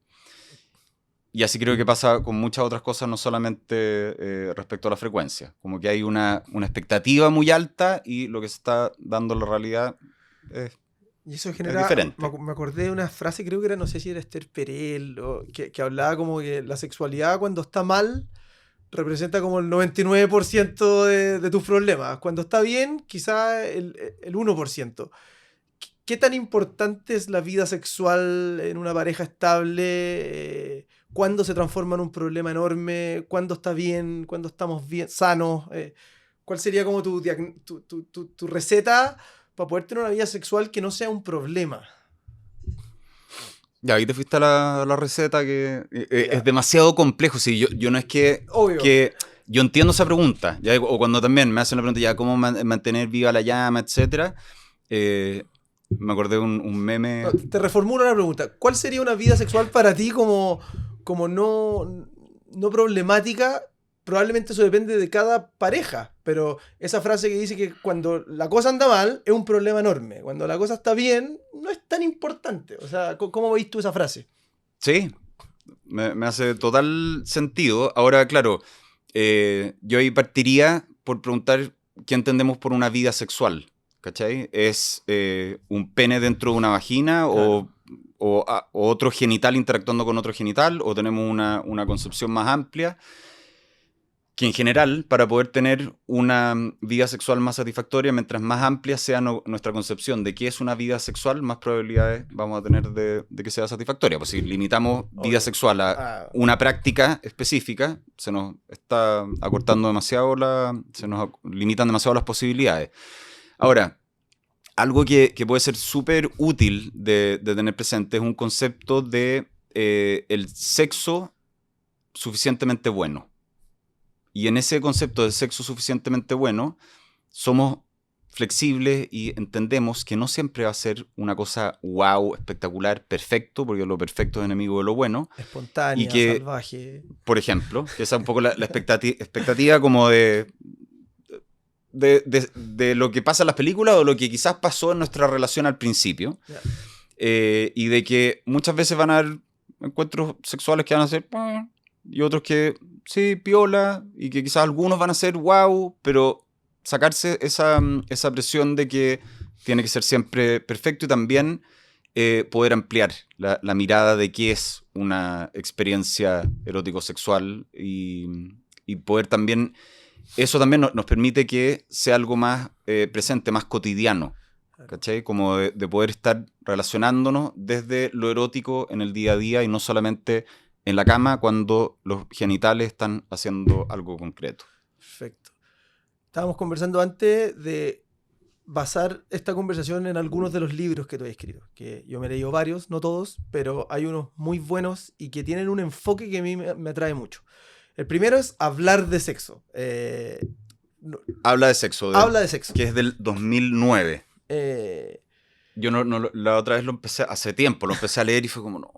Speaker 2: Y así creo que pasa con muchas otras cosas, no solamente respecto a la frecuencia. Como que hay una expectativa muy alta y lo que se está dando en la realidad
Speaker 1: Y eso
Speaker 2: es
Speaker 1: genera,
Speaker 2: diferente.
Speaker 1: me acordé de una frase, creo que era, no sé si era Esther Perel, que hablaba como que la sexualidad cuando está mal representa como el 99% de tus problemas. Cuando está bien, quizá el 1%. ¿Qué tan importante es la vida sexual en una pareja estable? ¿Cuándo se transforma en un problema enorme? ¿Cuándo está bien? ¿Cuándo estamos bien, sanos? ¿Cuál sería como tu receta para poder tener una vida sexual que no sea un problema?
Speaker 2: Ya, ahí te fuiste a la receta, que
Speaker 1: Ya.
Speaker 2: es demasiado complejo. Sí, yo no es
Speaker 1: Obvio.
Speaker 2: que yo entiendo esa pregunta, ¿ya? O cuando también me hacen la pregunta, ya, ¿cómo mantener viva la llama, etcétera? Me acordé de un meme.
Speaker 1: No, te reformulo la pregunta. ¿Cuál sería una vida sexual para ti como no problemática? Probablemente eso depende de cada pareja, pero esa frase que dice que cuando la cosa anda mal es un problema enorme, cuando la cosa está bien no es tan importante. O sea, ¿cómo veis tú esa frase?
Speaker 2: Sí, me hace total sentido. Ahora, claro, yo ahí partiría por preguntar qué entendemos por una vida sexual. ¿Cachai? ¿Es un pene dentro de una vagina
Speaker 1: Claro.
Speaker 2: o otro genital interactuando con otro genital? ¿O tenemos una concepción más amplia? Que en general, para poder tener una vida sexual más satisfactoria, mientras más amplia sea nuestra concepción de qué es una vida sexual, más probabilidades vamos a tener de que sea satisfactoria. Pues si limitamos vida
Speaker 1: Obvio.
Speaker 2: sexual a una práctica específica, se nos está acortando demasiado, se nos limitan demasiado las posibilidades. Ahora, algo que puede ser súper útil de tener presente es un concepto de el sexo suficientemente bueno. Y en ese concepto de sexo suficientemente bueno, somos flexibles y entendemos que no siempre va a ser una cosa wow, espectacular, perfecto, porque lo perfecto es enemigo de lo bueno. Y
Speaker 1: Espontánea,
Speaker 2: que,
Speaker 1: salvaje.
Speaker 2: por ejemplo, que esa es un poco la expectativa como de lo que pasa en las películas o lo que quizás pasó en nuestra relación al principio.
Speaker 1: Yeah.
Speaker 2: Y de que muchas veces van a haber encuentros sexuales que van a ser y otros que sí, piola, y que quizás algunos van a ser wow, pero sacarse esa presión de que tiene que ser siempre perfecto, y también poder ampliar la mirada de qué es una experiencia erótico-sexual, y poder también, eso también nos permite que sea algo más presente, más cotidiano, ¿cachai? Como de poder estar relacionándonos desde lo erótico en el día a día y no solamente en la cama cuando los genitales están haciendo algo concreto.
Speaker 1: Perfecto. Estábamos conversando antes de basar esta conversación en algunos de los libros que tú has escrito, que yo me he leído varios, no todos, pero hay unos muy buenos y que tienen un enfoque que a mí me atrae mucho. El primero es hablar de sexo.
Speaker 2: Habla de sexo.
Speaker 1: Habla de sexo.
Speaker 2: Que es del 2009. Yo la otra vez lo empecé, hace tiempo, lo empecé a leer y fue como, no.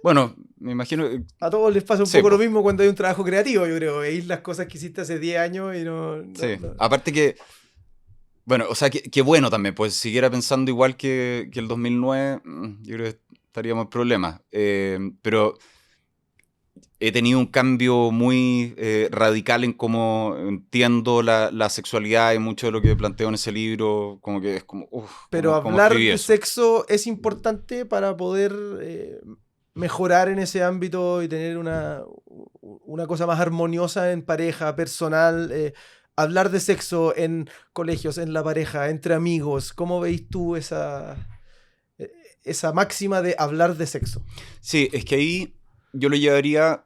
Speaker 2: Bueno, me imagino...
Speaker 1: A todos les pasa un poco lo mismo cuando hay un trabajo creativo, yo creo. Veis las cosas que hiciste hace 10 años y no...
Speaker 2: Sí, aparte que... Bueno, o sea, que bueno también, pues si siguiera pensando igual que el 2009, yo creo que estaríamos en problemas. Pero he tenido un cambio muy radical en cómo entiendo la sexualidad y mucho de lo que planteo en ese libro, como que es como...
Speaker 1: Pero hablar de sexo es importante para poder mejorar en ese ámbito y tener una cosa más armoniosa en pareja, personal... hablar de sexo en colegios, en la pareja, entre amigos. ¿Cómo veis tú esa máxima de hablar de sexo?
Speaker 2: Sí, es que ahí yo lo llevaría,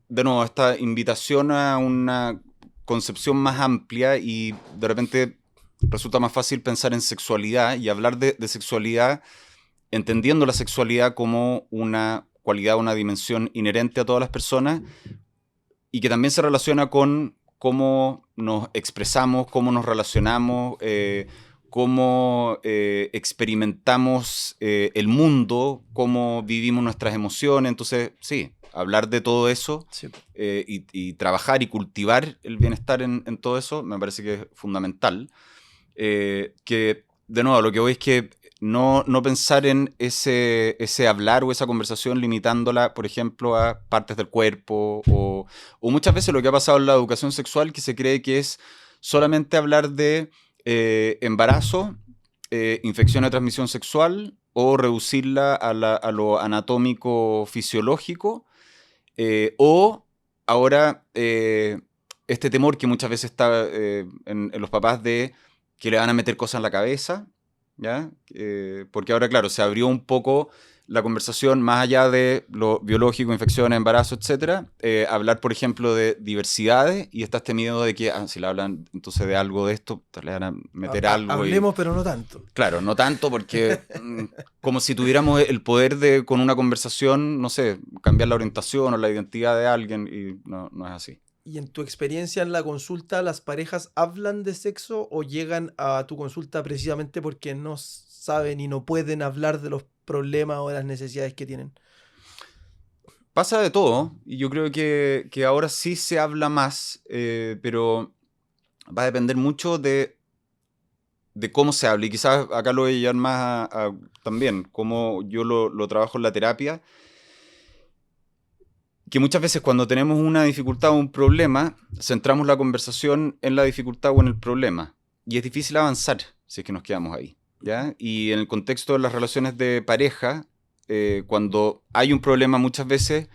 Speaker 2: de nuevo, a esta invitación a una concepción más amplia y de repente resulta más fácil pensar en sexualidad y hablar de sexualidad entendiendo la sexualidad como una cualidad, una dimensión inherente a todas las personas y que también se relaciona con cómo nos expresamos, cómo nos relacionamos, cómo experimentamos el mundo, cómo vivimos nuestras emociones. Entonces, sí, hablar de todo eso
Speaker 1: sí.
Speaker 2: Y trabajar y cultivar el bienestar en todo eso me parece que es fundamental. Que, de nuevo, lo que voy es que no pensar en ese hablar o esa conversación limitándola, por ejemplo, a partes del cuerpo o muchas veces lo que ha pasado en la educación sexual, que se cree que es solamente hablar de embarazo, infección de transmisión sexual o reducirla a lo anatómico fisiológico o ahora este temor que muchas veces está en los papás de que le van a meter cosas en la cabeza, ¿ya? Porque ahora, claro, se abrió un poco la conversación más allá de lo biológico, infecciones, embarazo, etc. Hablar, por ejemplo, de diversidades y está este miedo de que si le hablan entonces de algo de esto, le van a meter algo.
Speaker 1: Hablemos, pero no tanto.
Speaker 2: Claro, no tanto porque como si tuviéramos el poder de, con una conversación, no sé, cambiar la orientación o la identidad de alguien y no es así.
Speaker 1: ¿Y en tu experiencia en la consulta, las parejas hablan de sexo o llegan a tu consulta precisamente porque no saben y no pueden hablar de los problemas o de las necesidades que tienen?
Speaker 2: Pasa de todo, y yo creo que ahora sí se habla más, pero va a depender mucho de cómo se habla. Y quizás acá lo voy a llevar más también, cómo yo lo trabajo en la terapia. Que muchas veces cuando tenemos una dificultad o un problema, centramos la conversación en la dificultad o en el problema. Y es difícil avanzar si es que nos quedamos ahí, ¿ya? Y en el contexto de las relaciones de pareja, cuando hay un problema muchas veces,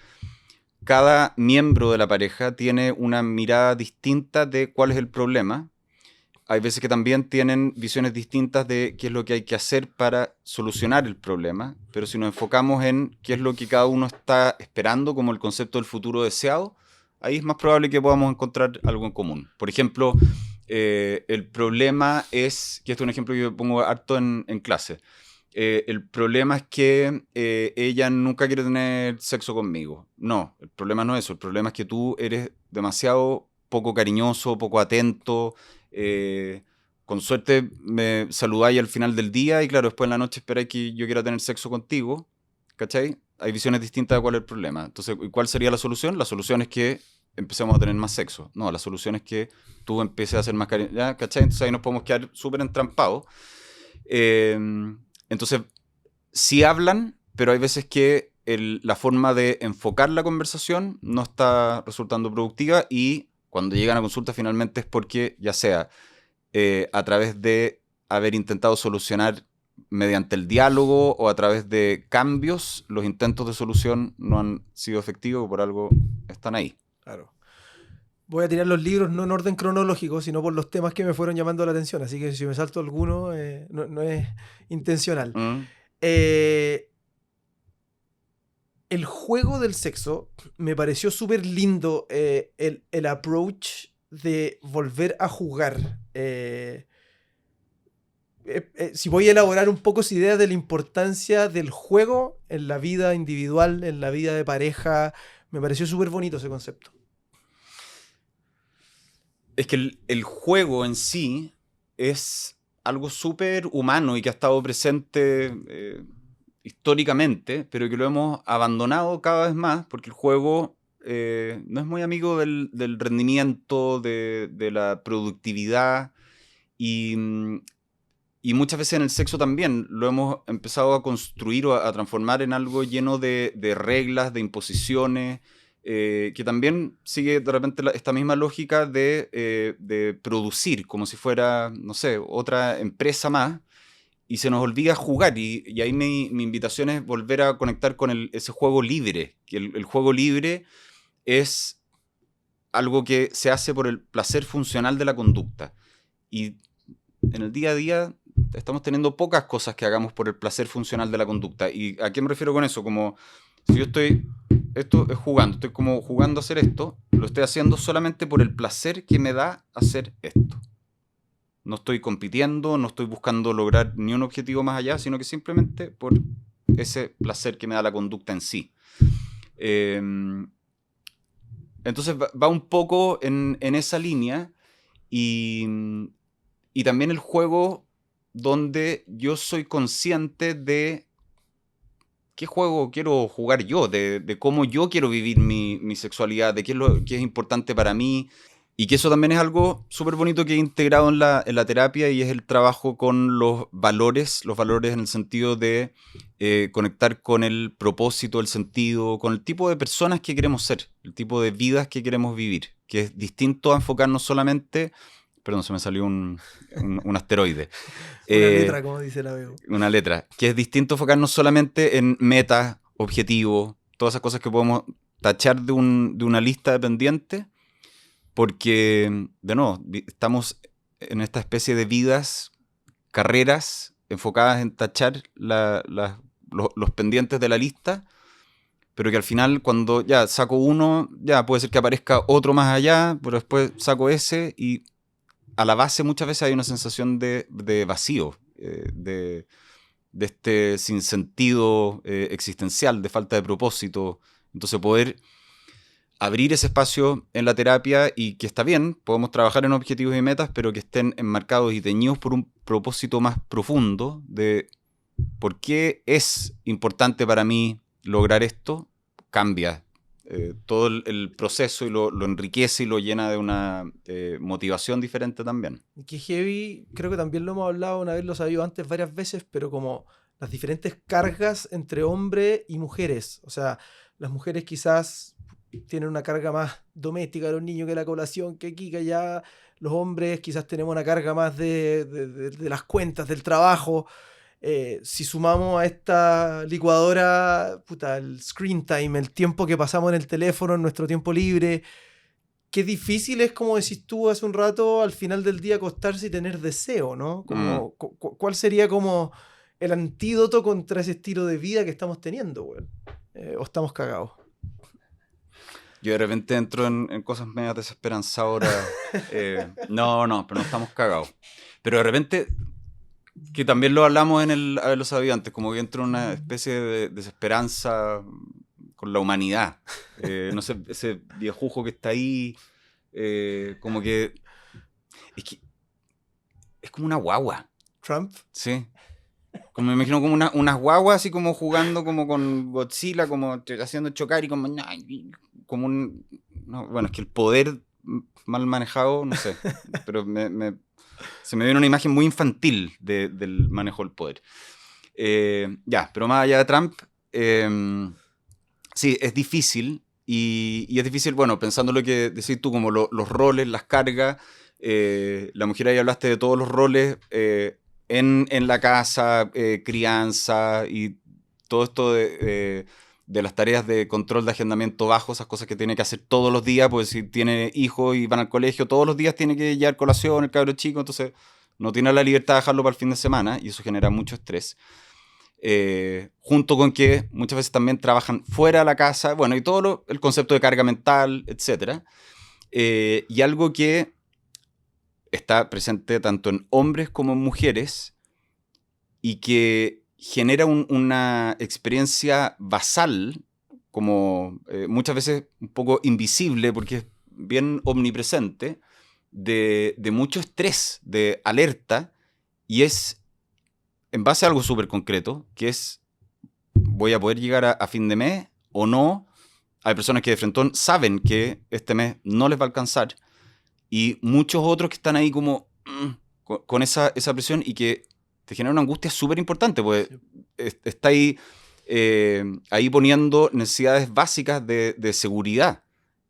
Speaker 2: cada miembro de la pareja tiene una mirada distinta de cuál es el problema. Hay veces que también tienen visiones distintas de qué es lo que hay que hacer para solucionar el problema, pero si nos enfocamos en qué es lo que cada uno está esperando, como el concepto del futuro deseado, ahí es más probable que podamos encontrar algo en común. Por ejemplo, el problema es, que este es un ejemplo que yo pongo harto en clase, el problema es que ella nunca quiere tener sexo conmigo. No, el problema no es eso, el problema es que tú eres demasiado poco cariñoso, poco atento. Con suerte me saludáis al final del día y claro, después en la noche esperáis que yo quiera tener sexo contigo, ¿cachai? Hay visiones distintas de cuál es el problema. Entonces, ¿cuál sería la solución? La solución es que empecemos a tener más sexo. No, la solución es que tú empieces a hacer más cariño, ¿ya? ¿Cachai? Entonces ahí nos podemos quedar súper entrampados. Entonces, sí hablan, pero hay veces que la forma de enfocar la conversación no está resultando productiva y cuando llegan a consulta finalmente es porque ya sea a través de haber intentado solucionar mediante el diálogo o a través de cambios, los intentos de solución no han sido efectivos y por algo están ahí.
Speaker 1: Claro. Voy a tirar los libros no en orden cronológico, sino por los temas que me fueron llamando la atención. Así que si me salto alguno, no es intencional. El juego del sexo me pareció súper lindo el approach de volver a jugar. si voy a elaborar un poco esa idea de la importancia del juego en la vida individual, en la vida de pareja, me pareció súper bonito ese concepto.
Speaker 2: Es que el juego en sí es algo súper humano y que ha estado presente históricamente, pero que lo hemos abandonado cada vez más porque el juego no es muy amigo del rendimiento, de la productividad y, y muchas veces en el sexo también lo hemos empezado a construir o a transformar en algo lleno de reglas, de imposiciones, que también sigue de repente esta misma lógica de producir, como si fuera, no sé, otra empresa más, y se nos olvida jugar. Y ahí mi invitación es volver a conectar con ese juego libre, que el juego libre es algo que se hace por el placer funcional de la conducta. Y en el día a día estamos teniendo pocas cosas que hagamos por el placer funcional de la conducta. ¿Y a qué me refiero con eso? Como si yo esto es jugando, estoy como jugando a hacer esto, lo estoy haciendo solamente por el placer que me da hacer esto. No estoy compitiendo, no estoy buscando lograr ni un objetivo más allá, sino que simplemente por ese placer que me da la conducta en sí. Entonces va un poco en esa línea y también el juego donde yo soy consciente de qué juego quiero jugar yo, de cómo yo quiero vivir mi sexualidad, de qué es lo que es importante para mí. Y que eso también es algo súper bonito que he integrado en la terapia y es el trabajo con los valores en el sentido de conectar con el propósito, el sentido, con el tipo de personas que queremos ser, el tipo de vidas que queremos vivir, que es distinto a enfocarnos solamente... Perdón, se me salió un asteroide.
Speaker 1: Una letra, como dice la Bego.
Speaker 2: Una letra. Que es distinto enfocarnos solamente en metas, objetivos, todas esas cosas que podemos tachar de una lista de pendientes, porque, de nuevo, estamos en esta especie de vidas, carreras enfocadas en tachar los pendientes de la lista, pero que al final cuando ya saco uno, ya puede ser que aparezca otro más allá, pero después saco ese y a la base muchas veces hay una sensación de vacío, de este sinsentido existencial, de falta de propósito. Entonces poder abrir ese espacio en la terapia y que está bien, podemos trabajar en objetivos y metas, pero que estén enmarcados y teñidos por un propósito más profundo de por qué es importante para mí lograr esto, cambia todo el proceso y lo enriquece y lo llena de una motivación diferente también.
Speaker 1: Y que heavy, creo que también lo hemos hablado, una vez lo sabido antes varias veces, pero como las diferentes cargas entre hombres y mujeres. O sea, las mujeres quizás tienen una carga más doméstica de los niños que la colación, que aquí, que allá. Los hombres quizás tenemos una carga más de las cuentas, del trabajo. Si sumamos a esta licuadora, puta, el screen time, el tiempo que pasamos en el teléfono, en nuestro tiempo libre, qué difícil es, como decís tú hace un rato, al final del día acostarse y tener deseo, ¿no? Como, ¿cuál sería como el antídoto contra ese estilo de vida que estamos teniendo, güey? ¿O estamos cagados?
Speaker 2: Yo de repente entro en cosas medio desesperanzadoras. No, pero no estamos cagados. Pero de repente, que también lo hablamos en haberlo sabido antes, como que entro en una especie de desesperanza con la humanidad. No sé, ese viejujo que está ahí, como que es como una guagua.
Speaker 1: ¿Trump?
Speaker 2: Sí. Como me imagino como unas guaguas así como jugando como con Godzilla, como haciendo chocar y como un... No, bueno, es que el poder mal manejado, no sé, pero se me viene una imagen muy infantil del manejo del poder. Pero más allá de Trump, sí, es difícil y es difícil, bueno, pensando lo que decís tú, como los roles, las cargas, la mujer ahí hablaste de todos los roles, en la casa, crianza y todo esto de las tareas de control de agendamiento bajo, esas cosas que tiene que hacer todos los días, pues si tiene hijos y van al colegio, todos los días tiene que llevar colación el cabro chico, entonces no tiene la libertad de dejarlo para el fin de semana y eso genera mucho estrés. Junto con que muchas veces también trabajan fuera de la casa, bueno, y todo el concepto de carga mental, etc. Y algo que está presente tanto en hombres como en mujeres y que genera una experiencia basal, como muchas veces un poco invisible, porque es bien omnipresente, de mucho estrés, de alerta, y es en base a algo súper concreto, que es, ¿voy a poder llegar a fin de mes o no? Hay personas que de frentón saben que este mes no les va a alcanzar, y muchos otros que están ahí como con esa presión y que te genera una angustia súper importante, pues está ahí poniendo necesidades básicas de seguridad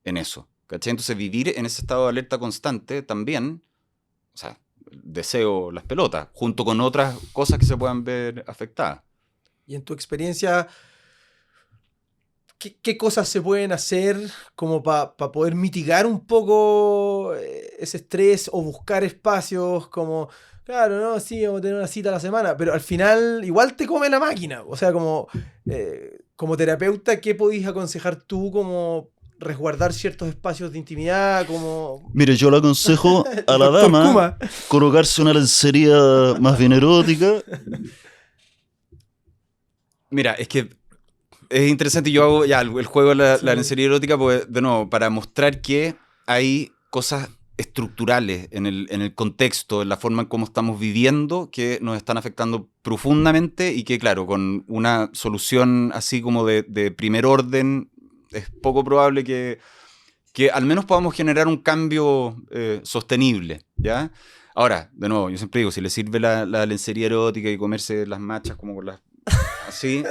Speaker 2: en eso, ¿cachai? Entonces vivir en ese estado de alerta constante también, o sea, deseo las pelotas, junto con otras cosas que se puedan ver afectadas.
Speaker 1: Y en tu experiencia, ¿qué cosas se pueden hacer como para poder mitigar un poco ese estrés o buscar espacios como, claro, no, sí, vamos a tener una cita a la semana, pero al final igual te come la máquina? O sea, como terapeuta, ¿qué podís aconsejar tú como resguardar ciertos espacios de intimidad? Como
Speaker 3: Mire, yo le aconsejo a
Speaker 1: el
Speaker 3: la
Speaker 1: doctor
Speaker 3: dama
Speaker 1: Kuma.
Speaker 3: colocarse una lencería más bien erótica.
Speaker 2: Mira, es que es interesante, yo hago ya el juego de la
Speaker 1: Sí.
Speaker 2: lencería erótica, pues, de nuevo, para mostrar que hay cosas estructurales en el contexto, en la forma en cómo estamos viviendo, que nos están afectando profundamente y que, claro, con una solución así como de primer orden, es poco probable que al menos podamos generar un cambio sostenible, ¿ya? Ahora, de nuevo, yo siempre digo, si le sirve la lencería erótica y comerse las machas como con las... así...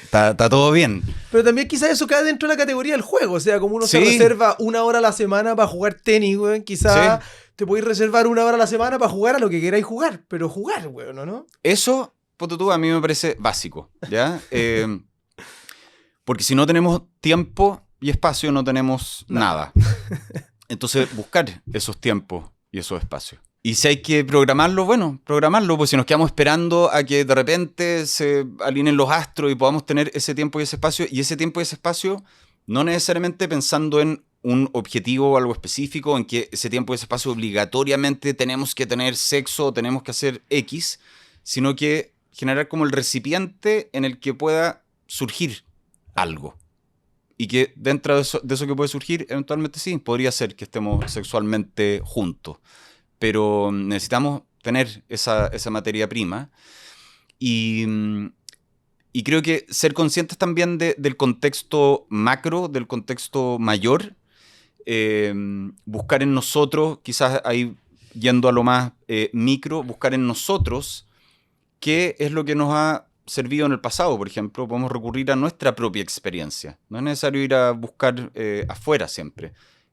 Speaker 2: Está todo bien.
Speaker 1: Pero también quizás eso cae dentro de la categoría del juego. O sea, como uno se
Speaker 2: Sí.
Speaker 1: reserva una hora a la semana para jugar tenis, weón, quizás
Speaker 2: Sí.
Speaker 1: te podéis reservar una hora a la semana para jugar a lo que queráis jugar. Pero jugar, weón, ¿no?
Speaker 2: Eso, ponte tú, a mí me parece básico, ¿ya? Porque si no tenemos tiempo y espacio, no tenemos nada. Entonces, buscar esos tiempos y esos espacios. Y si hay que programarlo, bueno, programarlo, pues si nos quedamos esperando a que de repente se alineen los astros y podamos tener ese tiempo y ese espacio, no necesariamente pensando en un objetivo o algo específico, en que ese tiempo y ese espacio obligatoriamente tenemos que tener sexo o tenemos que hacer X, sino que generar como el recipiente en el que pueda surgir algo. Y que dentro de eso que puede surgir, eventualmente sí, podría ser que estemos sexualmente juntos. Pero necesitamos tener esa materia prima. Y creo que ser conscientes también del contexto macro, del contexto mayor, buscar en nosotros, quizás ahí yendo a lo más micro, buscar en nosotros qué es lo que nos ha servido en el pasado, por ejemplo. Podemos recurrir a nuestra propia experiencia. No es necesario ir a buscar afuera siempre.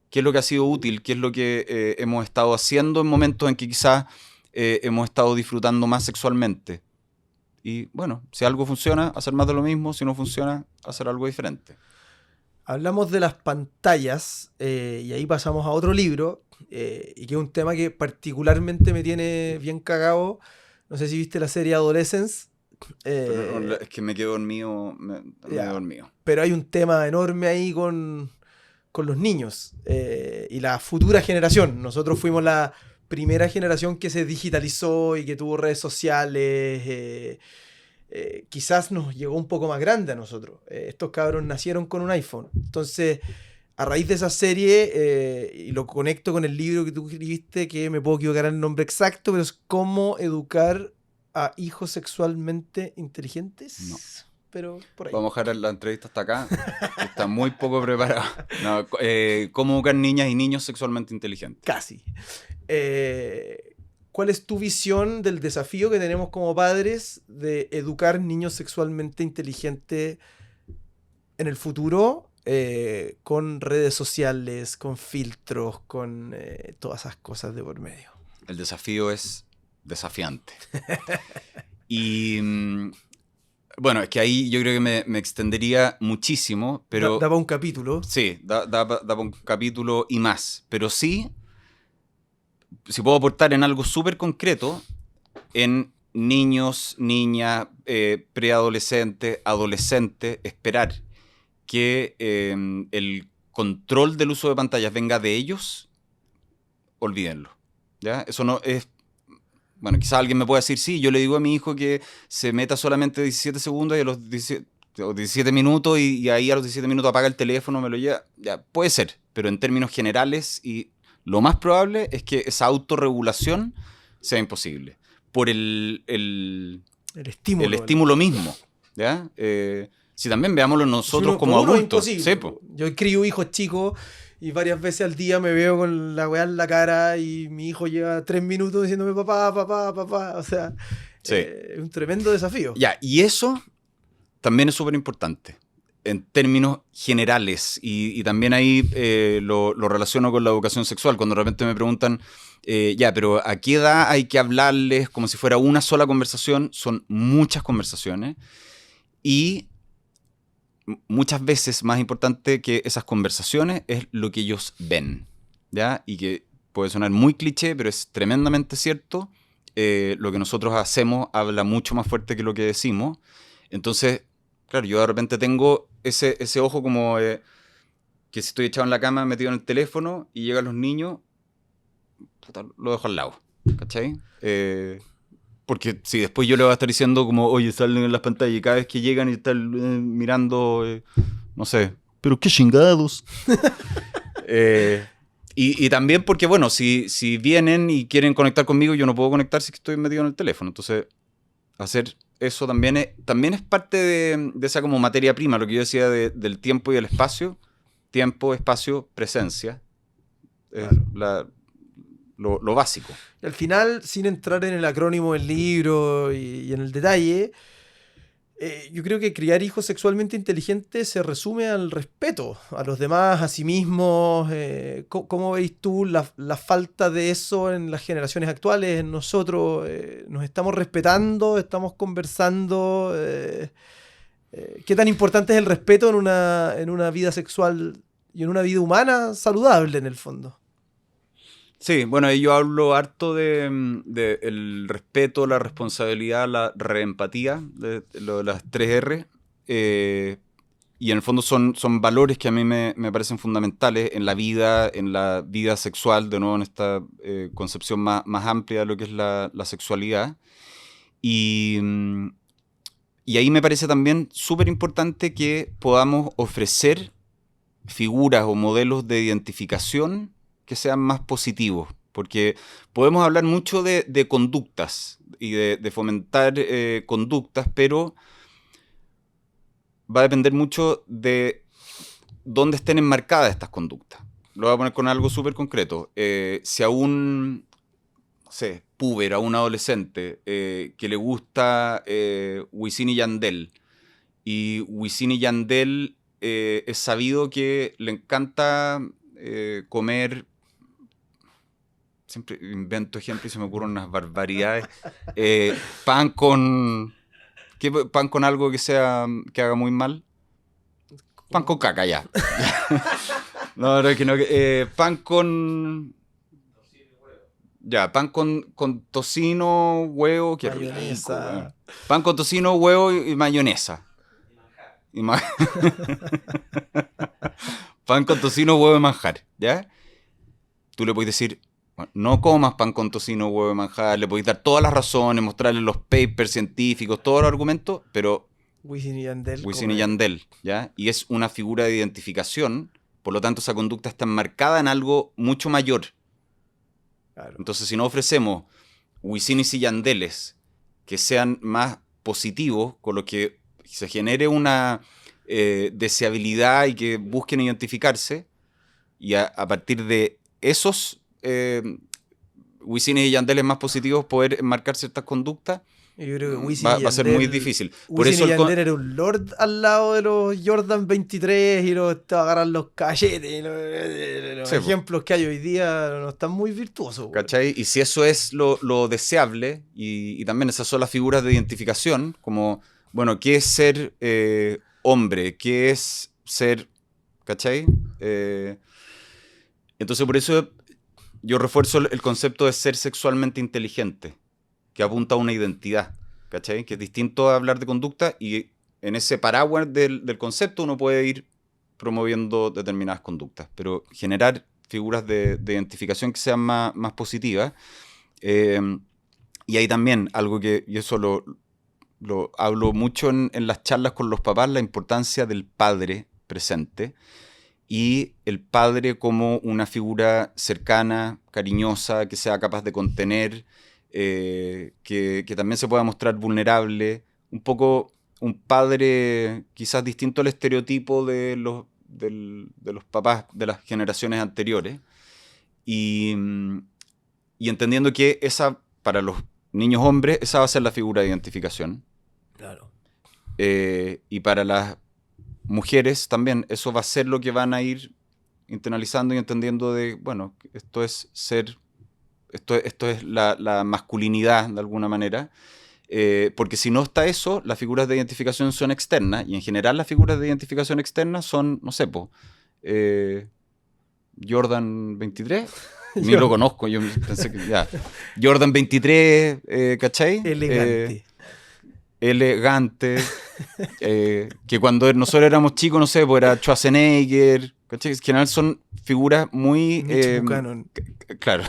Speaker 2: ¿Qué es lo que ha sido útil? ¿Qué es lo que hemos estado haciendo en momentos en que quizás hemos estado disfrutando más sexualmente? Y bueno, si algo funciona, hacer más de lo mismo. Si no funciona, hacer algo diferente.
Speaker 1: Hablamos de las pantallas y ahí pasamos a otro libro y que es un tema que particularmente me tiene bien cagado. No sé si viste la serie Adolescence.
Speaker 2: Es que me quedo dormido. Me quedo dormido.
Speaker 1: Pero hay un tema enorme ahí con los niños y la futura generación. Nosotros fuimos la primera generación que se digitalizó y que tuvo redes sociales. Quizás nos llegó un poco más grande a nosotros. Estos cabros nacieron con un iPhone. Entonces, a raíz de esa serie, y lo conecto con el libro que tú escribiste, que me puedo equivocar en el nombre exacto, pero es Cómo educar a hijos sexualmente inteligentes.
Speaker 2: No.
Speaker 1: Pero por ahí.
Speaker 2: Vamos a dejar la entrevista hasta acá, que está muy poco preparado. No, ¿cómo educar niñas y niños sexualmente inteligentes?
Speaker 1: Casi. ¿Cuál es tu visión del desafío que tenemos como padres de educar niños sexualmente inteligentes en el futuro con redes sociales, con filtros, con todas esas cosas de por medio?
Speaker 2: El desafío es desafiante. Y bueno, es que ahí yo creo que me extendería muchísimo, pero...
Speaker 1: Daba un capítulo.
Speaker 2: Sí, da un capítulo y más. Pero sí, si puedo aportar en algo súper concreto, en niños, niñas, preadolescentes, adolescentes, esperar que el control del uso de pantallas venga de ellos, olvídenlo. ¿Ya? Eso no es... bueno, quizás alguien me pueda decir, sí, yo le digo a mi hijo que se meta solamente 17 segundos y a los 17 minutos y ahí a los 17 minutos apaga el teléfono, me lo lleva. Ya, puede ser, pero en términos generales y lo más probable es que esa autorregulación sea imposible. Por el estímulo mismo. ¿Ya? Si también veámoslo nosotros
Speaker 1: uno,
Speaker 2: como
Speaker 1: uno es
Speaker 2: adultos.
Speaker 1: imposible.
Speaker 2: Sí, po.
Speaker 1: Yo crío hijos chicos y varias veces al día me veo con la weá en la cara y mi hijo lleva 3 minutos diciéndome papá, papá, papá. O sea,
Speaker 2: Sí.
Speaker 1: es un tremendo desafío.
Speaker 2: Ya, y eso también es súper importante en términos generales y también ahí lo relaciono con la educación sexual. Cuando de repente me preguntan, ya, pero ¿a qué edad hay que hablarles como si fuera una sola conversación? Son muchas conversaciones y muchas veces más importante que esas conversaciones es lo que ellos ven, ¿ya? Y que puede sonar muy cliché, pero es tremendamente cierto. Lo que nosotros hacemos habla mucho más fuerte que lo que decimos. Entonces, claro, yo de repente tengo ese ojo como que si estoy echado en la cama metido en el teléfono y llegan los niños, puta, lo dejo al lado, ¿cachai? Porque si después yo le voy a estar diciendo como, oye, salen en las pantallas y cada vez que llegan y están mirando, no sé.
Speaker 3: Pero qué chingados.
Speaker 2: Y también porque, bueno, si vienen y quieren conectar conmigo, yo no puedo conectar si estoy metido en el teléfono. Entonces, hacer eso también es parte de esa como materia prima, lo que yo decía del tiempo y el espacio. Tiempo, espacio, presencia.
Speaker 1: Claro.
Speaker 2: Lo básico.
Speaker 1: Y al final, sin entrar en el acrónimo del libro y en el detalle, yo creo que criar hijos sexualmente inteligentes se resume al respeto a los demás, a sí mismos. ¿Cómo veis tú la falta de eso en las generaciones actuales, en nosotros? ¿Nos estamos respetando? ¿Estamos conversando? ¿Qué tan importante es el respeto en una vida sexual y en una vida humana saludable en el fondo?
Speaker 2: Sí, bueno, ahí yo hablo harto de el respeto, la responsabilidad, la reempatía, de las 3 R. Y en el fondo son valores que a mí me parecen fundamentales en la vida sexual, de nuevo en esta concepción más amplia de lo que es la sexualidad. Y ahí me parece también súper importante que podamos ofrecer figuras o modelos de identificación que sean más positivos, porque podemos hablar mucho de conductas y de fomentar conductas, pero va a depender mucho de dónde estén enmarcadas estas conductas. Lo voy a poner con algo súper concreto. Si a un, no sé, puber, a un adolescente que le gusta Wisin y Yandel, y Wisin y Yandel es sabido que le encanta comer. Siempre invento ejemplos y se me ocurren unas barbaridades. Pan con... ¿Qué pan con algo que haga muy mal? Pan con caca, ya. No, es que no. Pan con... Ya, pan con tocino, huevo... Qué rico,
Speaker 1: Mayonesa.
Speaker 2: pan con tocino, huevo y mayonesa. Pan con tocino, huevo y manjar, ¿ya? Tú le puedes decir... Bueno, no comas pan con tocino, huevo de manjar, le podéis dar todas las razones, mostrarle los papers científicos, todos los argumentos, pero
Speaker 1: Wisin y Yandel.
Speaker 2: Wisin y Yandel, ¿ya? Y es una figura de identificación, por lo tanto esa conducta está enmarcada en algo mucho mayor.
Speaker 1: Claro.
Speaker 2: Entonces si no ofrecemos Wisin y Yandeles que sean más positivos, con lo que se genere una deseabilidad y que busquen identificarse, y a partir de esos... Wisin y Yandel es más positivos poder enmarcar ciertas conductas.
Speaker 1: Yo creo que Wisin
Speaker 2: va
Speaker 1: y Yandel,
Speaker 2: a ser muy difícil. Por
Speaker 1: Wisin
Speaker 2: eso
Speaker 1: y Yandel era un lord al lado de los Jordan 23 y los te agarran los cachetes. Y los
Speaker 2: Sí,
Speaker 1: ejemplos que hay hoy día no están muy virtuosos.
Speaker 2: ¿Cachai? Y si eso es lo deseable, y también esas son las figuras de identificación, como, bueno, ¿qué es ser hombre? ¿Qué es ser... ¿Cachai? Entonces por eso yo refuerzo el concepto de ser sexualmente inteligente, que apunta a una identidad, ¿cachai? Que es distinto a hablar de conducta, y en ese paraguas del concepto uno puede ir promoviendo determinadas conductas, pero generar figuras de identificación que sean más positivas. Y ahí también, algo que yo eso lo hablo mucho en las charlas con los papás, la importancia del padre presente y el padre como una figura cercana, cariñosa, que sea capaz de contener, que también se pueda mostrar vulnerable, un poco un padre quizás distinto al estereotipo de los papás de las generaciones anteriores, y, y entendiendo que esa, para los niños hombres, esa va a ser la figura de identificación.
Speaker 1: Claro.
Speaker 2: Y para las mujeres también, eso va a ser lo que van a ir internalizando y entendiendo de, bueno, esto es ser, esto es la masculinidad de alguna manera, porque si no está eso, las figuras de identificación son externas, y en general las figuras de identificación externas son, no sé, Jordan 23, ni lo conozco, yo pensé que ya. Jordan 23, ¿cachai?
Speaker 1: Elegante.
Speaker 2: Elegante, que cuando nosotros éramos chicos, no sé, pues era Schwarzenegger, ¿cachai? En general son figuras muy...
Speaker 1: Mitch Buchanan.
Speaker 2: Claro.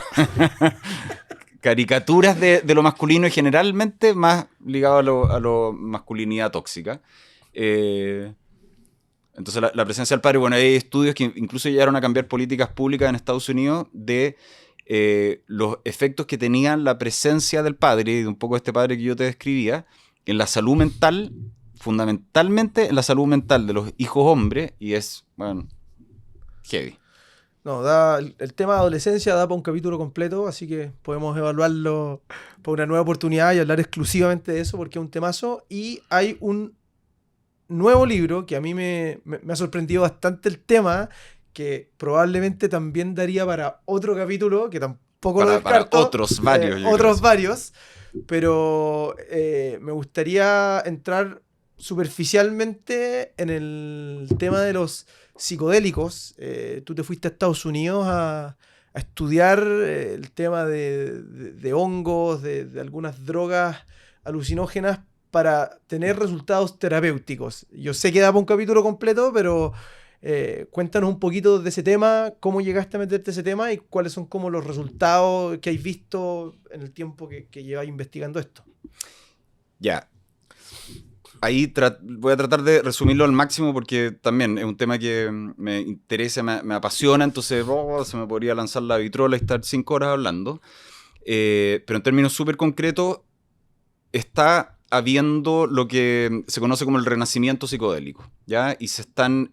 Speaker 2: Caricaturas de lo masculino y generalmente más ligado a lo masculinidad tóxica. Entonces la presencia del padre, bueno, hay estudios que incluso llegaron a cambiar políticas públicas en Estados Unidos de los efectos que tenía la presencia del padre, y de un poco este padre que yo te describía, en la salud mental, fundamentalmente en la salud mental de los hijos hombres, y es, bueno, heavy.
Speaker 1: No, el tema de adolescencia da para un capítulo completo, así que podemos evaluarlo por una nueva oportunidad y hablar exclusivamente de eso porque es un temazo. Y hay un nuevo libro que a mí me ha sorprendido bastante el tema, que probablemente también daría para otro capítulo, que tampoco lo descarto.
Speaker 2: Para otros varios.
Speaker 1: Otros varios, pero me gustaría entrar superficialmente en el tema de los psicodélicos. Tú te fuiste a Estados Unidos a estudiar el tema de hongos, de algunas drogas alucinógenas para tener resultados terapéuticos. Yo sé que da para un capítulo completo, pero cuéntanos un poquito de ese tema, cómo llegaste a meterte ese tema y cuáles son como los resultados que has visto en el tiempo que llevas investigando esto.
Speaker 2: Ya. Ahí voy a tratar de resumirlo al máximo porque también es un tema que me interesa, me apasiona, entonces se me podría lanzar la vitrola y estar 5 horas hablando. Pero en términos súper concretos, está habiendo lo que se conoce como el renacimiento psicodélico, ¿ya? Y se están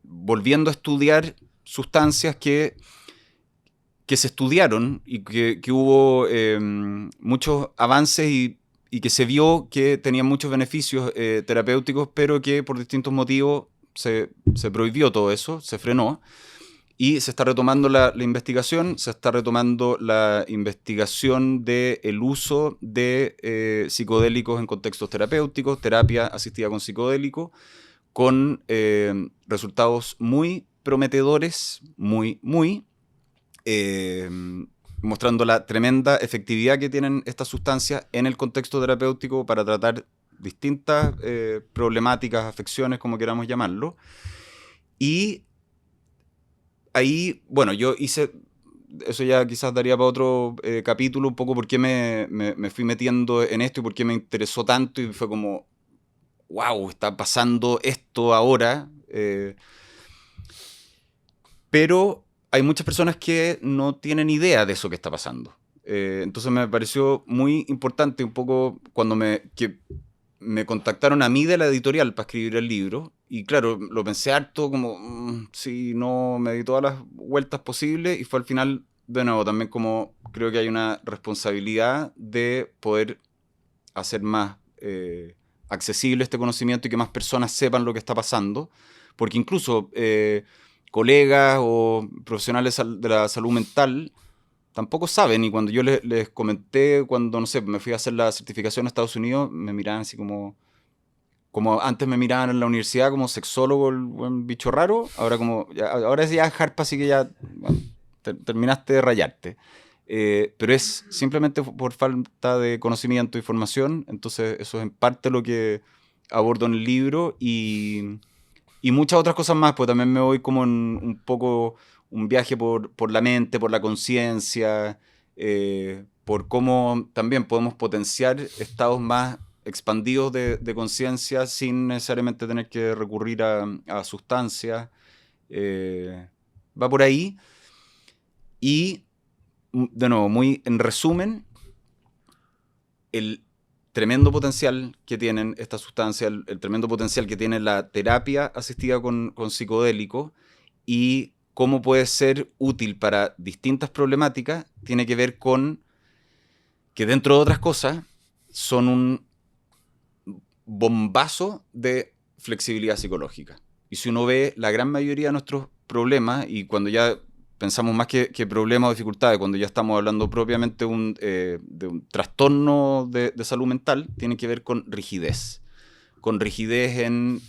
Speaker 2: volviendo a estudiar sustancias que se estudiaron y que hubo muchos avances y que se vio que tenían muchos beneficios terapéuticos, pero que por distintos motivos se prohibió todo eso, se frenó. Y se está retomando la investigación, se está retomando la investigación del uso de psicodélicos en contextos terapéuticos, terapia asistida con psicodélicos, con resultados muy prometedores, mostrando la tremenda efectividad que tienen estas sustancias en el contexto terapéutico para tratar distintas problemáticas, afecciones, como queramos llamarlo. Y ahí, bueno, yo hice, eso ya quizás daría para otro capítulo, un poco por qué me fui metiendo en esto y por qué me interesó tanto, y fue como, wow, está pasando esto ahora. Pero hay muchas personas que no tienen idea de eso que está pasando. Entonces me pareció muy importante un poco cuando que me contactaron a mí de la editorial para escribir el libro. Y claro, lo pensé harto, como, sí, no, me di todas las vueltas posibles. Y fue al final, de nuevo, también como creo que hay una responsabilidad de poder hacer más accesible este conocimiento y que más personas sepan lo que está pasando. Porque incluso colegas o profesionales de la salud mental tampoco saben, y cuando yo les comenté, cuando, no sé, me fui a hacer la certificación en Estados Unidos, me miraban así como antes me miraban en la universidad como sexólogo, el buen bicho raro, ahora es ya jarpa, así que ya bueno, terminaste de rayarte. Pero es simplemente por falta de conocimiento y formación, entonces eso es en parte lo que abordo en el libro, y muchas otras cosas más, pues también me voy como en un poco un viaje por la mente, por la conciencia, por cómo también podemos potenciar estados más expandidos de conciencia sin necesariamente tener que recurrir a sustancias. Va por ahí. Y, de nuevo, muy en resumen, el tremendo potencial que tienen estas sustancias, el tremendo potencial que tiene la terapia asistida con psicodélicos y cómo puede ser útil para distintas problemáticas, tiene que ver con que, dentro de otras cosas, son un bombazo de flexibilidad psicológica. Y si uno ve la gran mayoría de nuestros problemas, y cuando ya pensamos más que problemas o dificultades, cuando ya estamos hablando propiamente de un trastorno de salud mental, tiene que ver con rigidez. Con rigidez en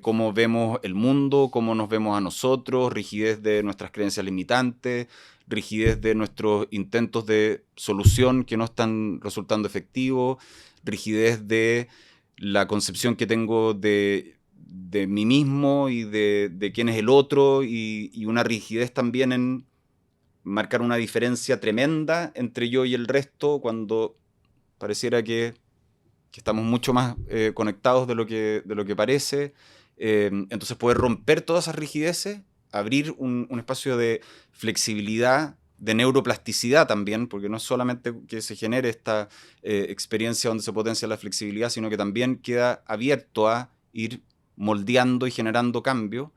Speaker 2: cómo vemos el mundo, cómo nos vemos a nosotros, rigidez de nuestras creencias limitantes, rigidez de nuestros intentos de solución que no están resultando efectivos, rigidez de la concepción que tengo de mí mismo y de quién es el otro, y una rigidez también en marcar una diferencia tremenda entre yo y el resto, cuando pareciera que estamos mucho más conectados de lo que parece. Entonces, poder romper todas esas rigideces, abrir un espacio de flexibilidad, de neuroplasticidad también, porque no es solamente que se genere esta experiencia donde se potencia la flexibilidad, sino que también queda abierto a ir moldeando y generando cambio.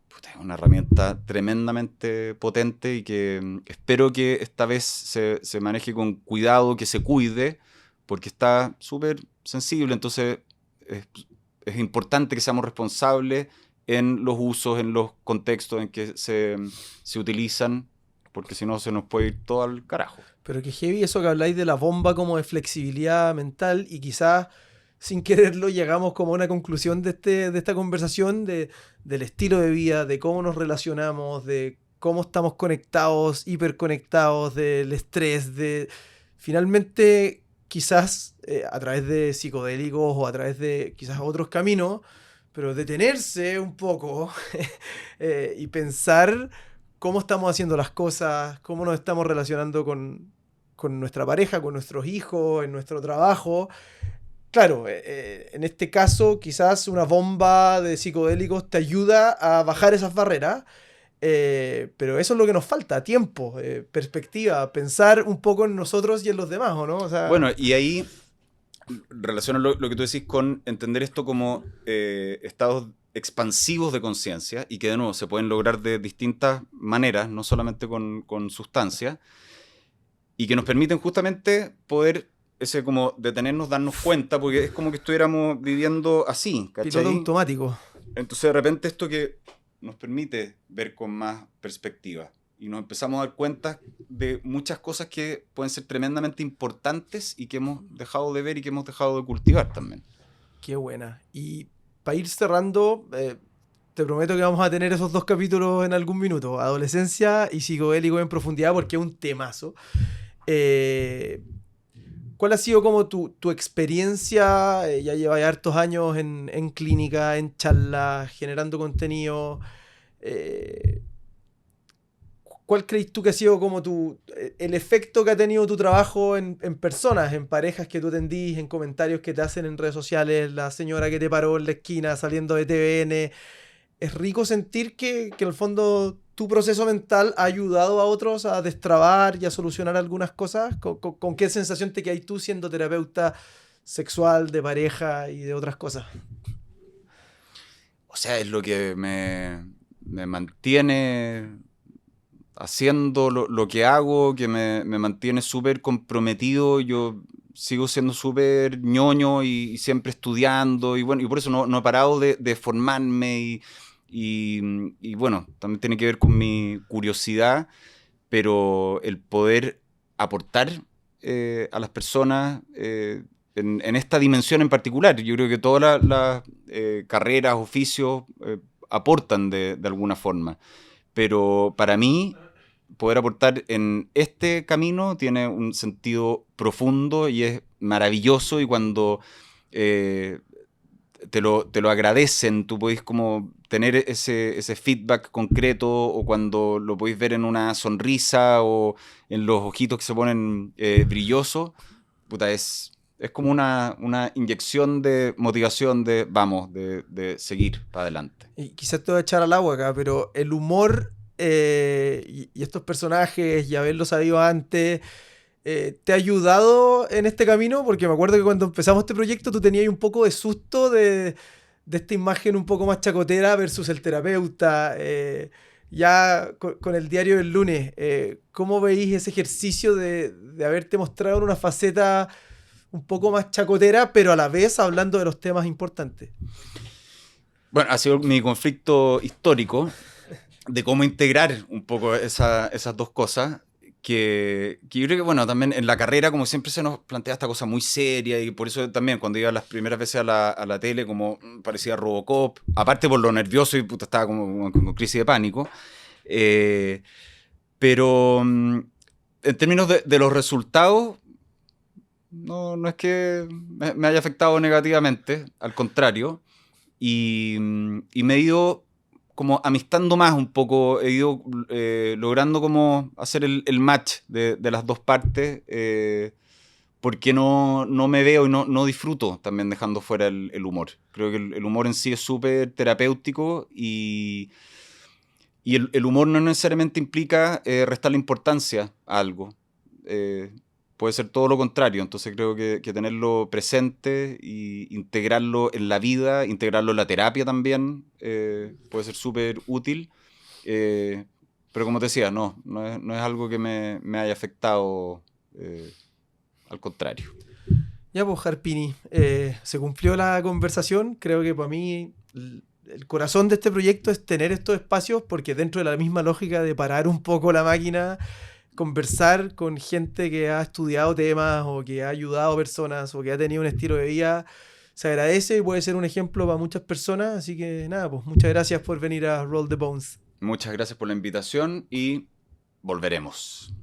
Speaker 2: Puta, es una herramienta tremendamente potente y que espero que esta vez se maneje con cuidado, que se cuide, porque está súper sensible. Entonces es importante que seamos responsables en los usos, en los contextos en que se utilizan, porque si no se nos puede ir todo al carajo.
Speaker 1: Pero que heavy eso que habláis de la bomba como de flexibilidad mental, y quizás sin quererlo llegamos como a una conclusión de esta conversación del estilo de vida, de cómo nos relacionamos, de cómo estamos conectados, hiperconectados, del estrés, de finalmente quizás a través de psicodélicos o a través de quizás otros caminos, pero detenerse un poco y pensar cómo estamos haciendo las cosas, cómo nos estamos relacionando con nuestra pareja, con nuestros hijos, en nuestro trabajo. Claro, en este caso quizás una bomba de psicodélicos te ayuda a bajar esas barreras, pero eso es lo que nos falta, tiempo, perspectiva, pensar un poco en nosotros y en los demás, ¿o no? O sea,
Speaker 2: bueno, y ahí relaciona lo que tú decís con entender esto como estados expansivos de conciencia, y que de nuevo se pueden lograr de distintas maneras, no solamente con sustancias, y que nos permiten justamente poder ese como detenernos, darnos cuenta, porque es como que estuviéramos viviendo así, ¿cachai?
Speaker 1: piloto automático.
Speaker 2: Entonces de repente esto que nos permite ver con más perspectiva, y nos empezamos a dar cuenta de muchas cosas que pueden ser tremendamente importantes y que hemos dejado de ver y que hemos dejado de cultivar también.
Speaker 1: Qué buena. Y para ir cerrando, te prometo que vamos a tener esos 2 capítulos en algún minuto, adolescencia y psicodélico en profundidad, porque es un temazo. ¿Cuál ha sido como tu experiencia? Ya llevas hartos años en clínica, en charlas, generando contenido. ¿Cuál crees tú que ha sido como el efecto que ha tenido tu trabajo en personas, en parejas que tú atendís, en comentarios que te hacen en redes sociales, la señora que te paró en la esquina saliendo de TVN? Es rico sentir que en el fondo tu proceso mental ha ayudado a otros a destrabar y a solucionar algunas cosas. ¿Con qué sensación te quedas tú siendo terapeuta sexual, de pareja y de otras cosas?
Speaker 2: O sea, es lo que me mantiene haciendo lo que hago, que me mantiene súper comprometido. Yo sigo siendo súper ñoño y siempre estudiando, y bueno, y por eso no he parado de formarme, y bueno, también tiene que ver con mi curiosidad, pero el poder aportar a las personas en esta dimensión en particular. Yo creo que todas las carreras, oficios aportan de alguna forma, pero para mí poder aportar en este camino tiene un sentido profundo y es maravilloso, y cuando te lo agradecen, tú podés como tener ese feedback concreto, o cuando lo podéis ver en una sonrisa o en los ojitos que se ponen brillosos, puta, es como una inyección de motivación de seguir para adelante.
Speaker 1: Y quizás te voy a echar al agua acá, pero el humor y estos personajes y haberlo sabido antes, ¿te ha ayudado en este camino? Porque me acuerdo que cuando empezamos este proyecto tú tenías un poco de susto de esta imagen un poco más chacotera versus el terapeuta. Ya con el diario del lunes, ¿cómo veis ese ejercicio de haberte mostrado en una faceta un poco más chacotera, pero a la vez hablando de los temas importantes?
Speaker 2: Bueno, ha sido mi conflicto histórico de cómo integrar un poco esas dos cosas, que yo creo que, bueno, también en la carrera, como siempre se nos plantea esta cosa muy seria, y por eso también cuando iba las primeras veces a la tele, como parecía Robocop, aparte por lo nervioso y puta, estaba como con crisis de pánico. Pero en términos de los resultados, no es que me haya afectado negativamente, al contrario. Y me he ido como amistando más un poco, he ido logrando como hacer el match de las dos partes, porque no me veo y no disfruto también dejando fuera el humor. Creo que el humor en sí es súper terapéutico, y el humor no necesariamente implica restarle importancia a algo. Puede ser todo lo contrario. Entonces creo que tenerlo presente y integrarlo en la vida, integrarlo en la terapia también, puede ser súper útil. Pero como te decía, no es algo que me haya afectado, al contrario.
Speaker 1: Ya, pues, Harpini, se cumplió la conversación. Creo que para mí el corazón de este proyecto es tener estos espacios, porque dentro de la misma lógica de parar un poco la máquina, conversar con gente que ha estudiado temas o que ha ayudado a personas o que ha tenido un estilo de vida, se agradece y puede ser un ejemplo para muchas personas. Así que nada, pues muchas gracias por venir a Roll the Bones.
Speaker 2: Muchas gracias por la invitación y volveremos.